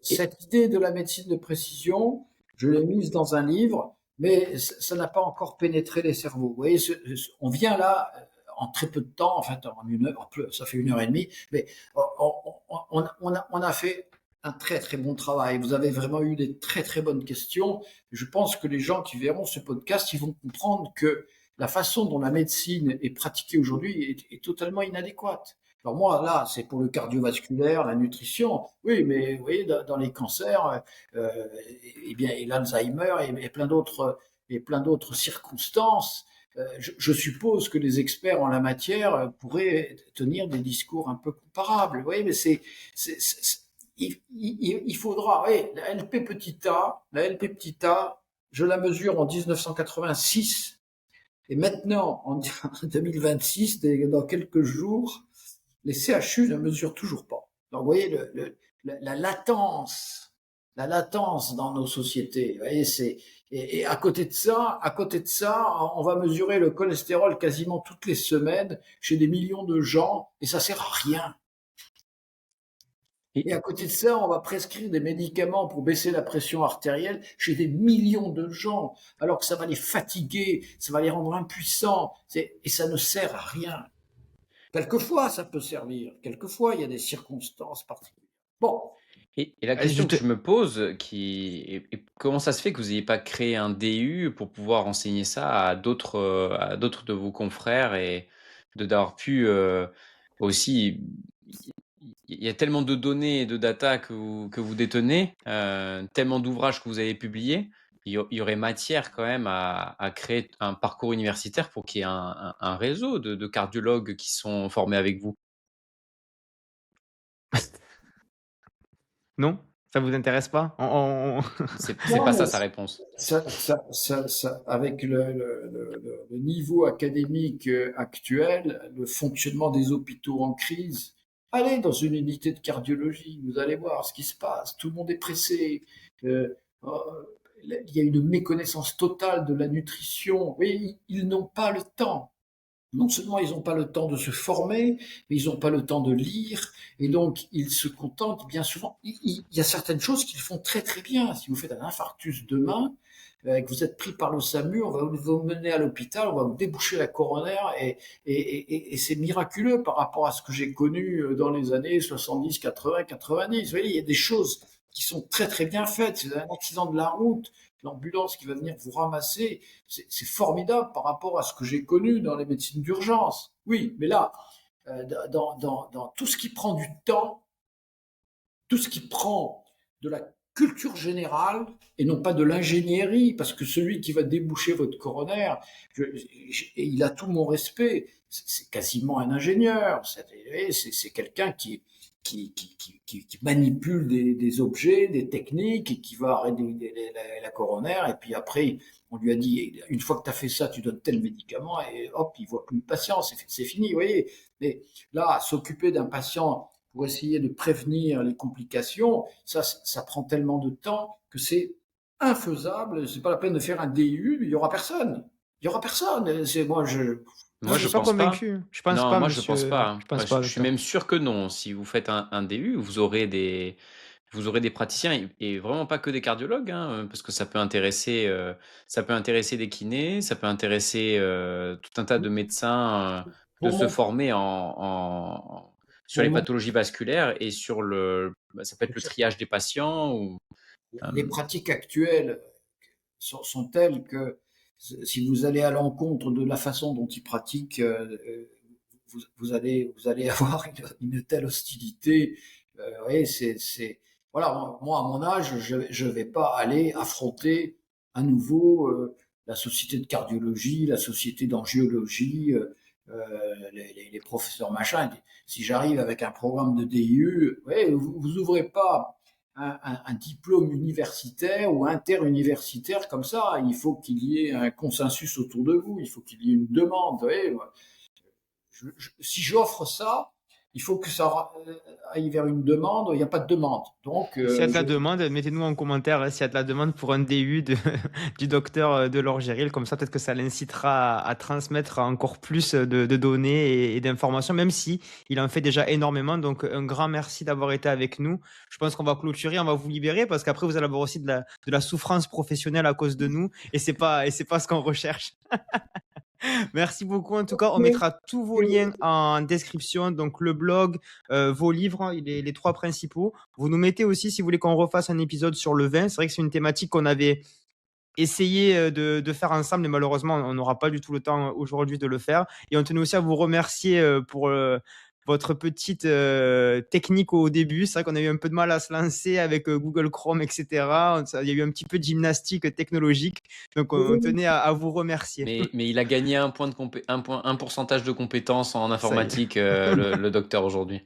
et Cette idée de la médecine de précision, je l'ai mise dans un livre, mais ça n'a pas encore pénétré les cerveaux. Vous voyez, on vient là en très peu de temps, en fait, en une heure, ça fait 1 heure et demie, mais on a fait un très très bon travail. Vous avez vraiment eu des très très bonnes questions. Je pense que les gens qui verront ce podcast, ils vont comprendre que la façon dont la médecine est pratiquée aujourd'hui est totalement inadéquate. Alors moi, là, c'est pour le cardiovasculaire, la nutrition. Oui, mais vous voyez, dans les cancers, eh bien, et l'Alzheimer et plein d'autres circonstances, je suppose que les experts en la matière pourraient tenir des discours un peu comparables. Vous voyez, mais il faudra, oui, la LP petit a, je la mesure en 1986. Et maintenant, en 2026, dans quelques jours, les CHU ne mesurent toujours pas. Donc, vous voyez, la latence dans nos sociétés. Vous voyez, et à côté de ça, on va mesurer le cholestérol quasiment toutes les semaines chez des millions de gens, et ça sert à rien. Et à côté de ça, on va prescrire des médicaments pour baisser la pression artérielle chez des millions de gens, alors que ça va les fatiguer, ça va les rendre impuissants, et ça ne sert à rien. Quelquefois, ça peut servir. Quelquefois, il y a des circonstances particulières. Bon. Et la question que je me pose, comment ça se fait que vous n'ayez pas créé un DU pour pouvoir enseigner ça à d'autres de vos confrères et d'avoir pu aussi. Il y a tellement de données et de data que vous détenez, tellement d'ouvrages que vous avez publiés, il y aurait matière quand même à créer un parcours universitaire pour qu'il y ait un réseau de cardiologues qui sont formés avec vous. non? Ça vous intéresse pas? C'est Non, pas mais ça sa réponse. avec le niveau académique actuel, le fonctionnement des hôpitaux en crise, allez dans une unité de cardiologie, vous allez voir ce qui se passe. Tout le monde est pressé. Euh, euh, il y a une méconnaissance totale de la nutrition. Oui, ils n'ont pas le temps. Non seulement ils n'ont pas le temps de se former, mais ils n'ont pas le temps de lire, et donc ils se contentent bien souvent. Il y a certaines choses qu'ils font très très bien. Si vous faites un infarctus demain, que vous êtes pris par le SAMU, on va vous mener à l'hôpital, on va vous déboucher la coronaire, et c'est miraculeux par rapport à ce que j'ai connu dans les années 70, 80, 90. Vous voyez, il y a des choses qui sont très très bien faites. C'est un accident de la route, l'ambulance qui va venir vous ramasser, c'est formidable par rapport à ce que j'ai connu dans les médecines d'urgence. Oui, mais là, dans tout ce qui prend du temps, tout ce qui prend de la culture générale et non pas de l'ingénierie, parce que celui qui va déboucher votre coronaire, il a tout mon respect, c'est quasiment un ingénieur, c'est quelqu'un qui manipule des objets, des techniques, et qui va arrêter la coronaire, et puis après, on lui a dit, une fois que tu as fait ça, tu donnes tel médicament, et hop, il voit plus le patient, c'est fini, vous voyez. Mais là, s'occuper d'un patient pour essayer de prévenir les complications, ça prend tellement de temps que c'est infaisable. C'est pas la peine de faire un DU, il y aura personne. Il y aura personne. Moi, Je je suis pas pense pas. convaincu. Je pense Non, pas, moi, je pense monsieur. pas. Hein. Je pense Moi, pas, je suis docteur. même sûr que non. Si vous faites un DU, vous aurez des praticiens et vraiment pas que des cardiologues, hein, parce que ça peut intéresser des kinés, ça peut intéresser tout un tas de médecins de Pour se mon, former sur pour les mon, pathologies vasculaires et ça peut être le triage des patients ou. les pratiques actuelles sont telles que si vous allez à l'encontre de la façon dont ils pratiquent, vous allez avoir une telle hostilité. Oui, voilà, moi, à mon âge, je vais pas aller affronter à nouveau la société de cardiologie, la société d'angiologie, les professeurs machin. Si j'arrive avec un programme de DIU, ouais, vous ouvrez pas un diplôme universitaire ou interuniversitaire comme ça. Il faut qu'il y ait un consensus autour de vous, il faut qu'il y ait une demande. Ouais, si j'offre ça, il faut que ça aille vers une demande. Il n'y a pas de demande. Donc, S'il y a de la demande, mettez-nous en commentaire s'il y a de la demande pour un DU du docteur Delors Géril. Comme ça, peut-être que ça l'incitera à transmettre encore plus de données et d'informations, même si il en fait déjà énormément. Donc, un grand merci d'avoir été avec nous. Je pense qu'on va clôturer, on va vous libérer parce qu'après, vous allez avoir aussi de la souffrance professionnelle à cause de nous. Et c'est pas ce qu'on recherche. Merci beaucoup. En tout cas, on mettra tous vos liens en description. Donc, le blog, vos livres, les 3 principaux. Vous nous mettez aussi, si vous voulez qu'on refasse un épisode sur le vin. C'est vrai que c'est une thématique qu'on avait essayé de faire ensemble, mais malheureusement, on n'aura pas du tout le temps aujourd'hui de le faire. Et on tenait aussi à vous remercier pour votre petite technique au début. C'est vrai qu'on a eu un peu de mal à se lancer avec Google Chrome, etc. Il y a eu un petit peu de gymnastique technologique. Donc, on tenait à vous remercier. Mais il a gagné un pourcentage de compétences en Ça y est. informatique, le docteur aujourd'hui.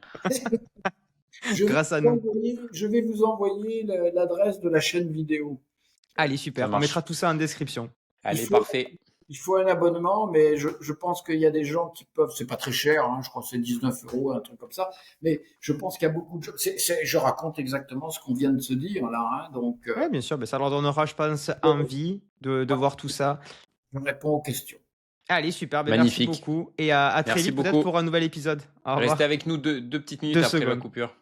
Grâce à nous. Je vais vous envoyer l'adresse de la chaîne vidéo. Allez, super. Ça On marche. mettra tout ça en description. Allez, parfait. Il faut un abonnement, mais je pense qu'il y a des gens qui peuvent, c'est pas très cher, hein, je crois que c'est 19 €, un truc comme ça, mais je pense qu'il y a beaucoup de gens, je raconte exactement ce qu'on vient de se dire là, hein, donc Oui, bien sûr, mais ça leur donnera, je pense, envie de voir tout ça. je réponds aux questions. Allez, super, Magnifique. merci beaucoup et à très Merci vite peut-être beaucoup. pour un nouvel épisode. Au revoir. Restez avec nous deux petites minutes 2 après la secondes. coupure.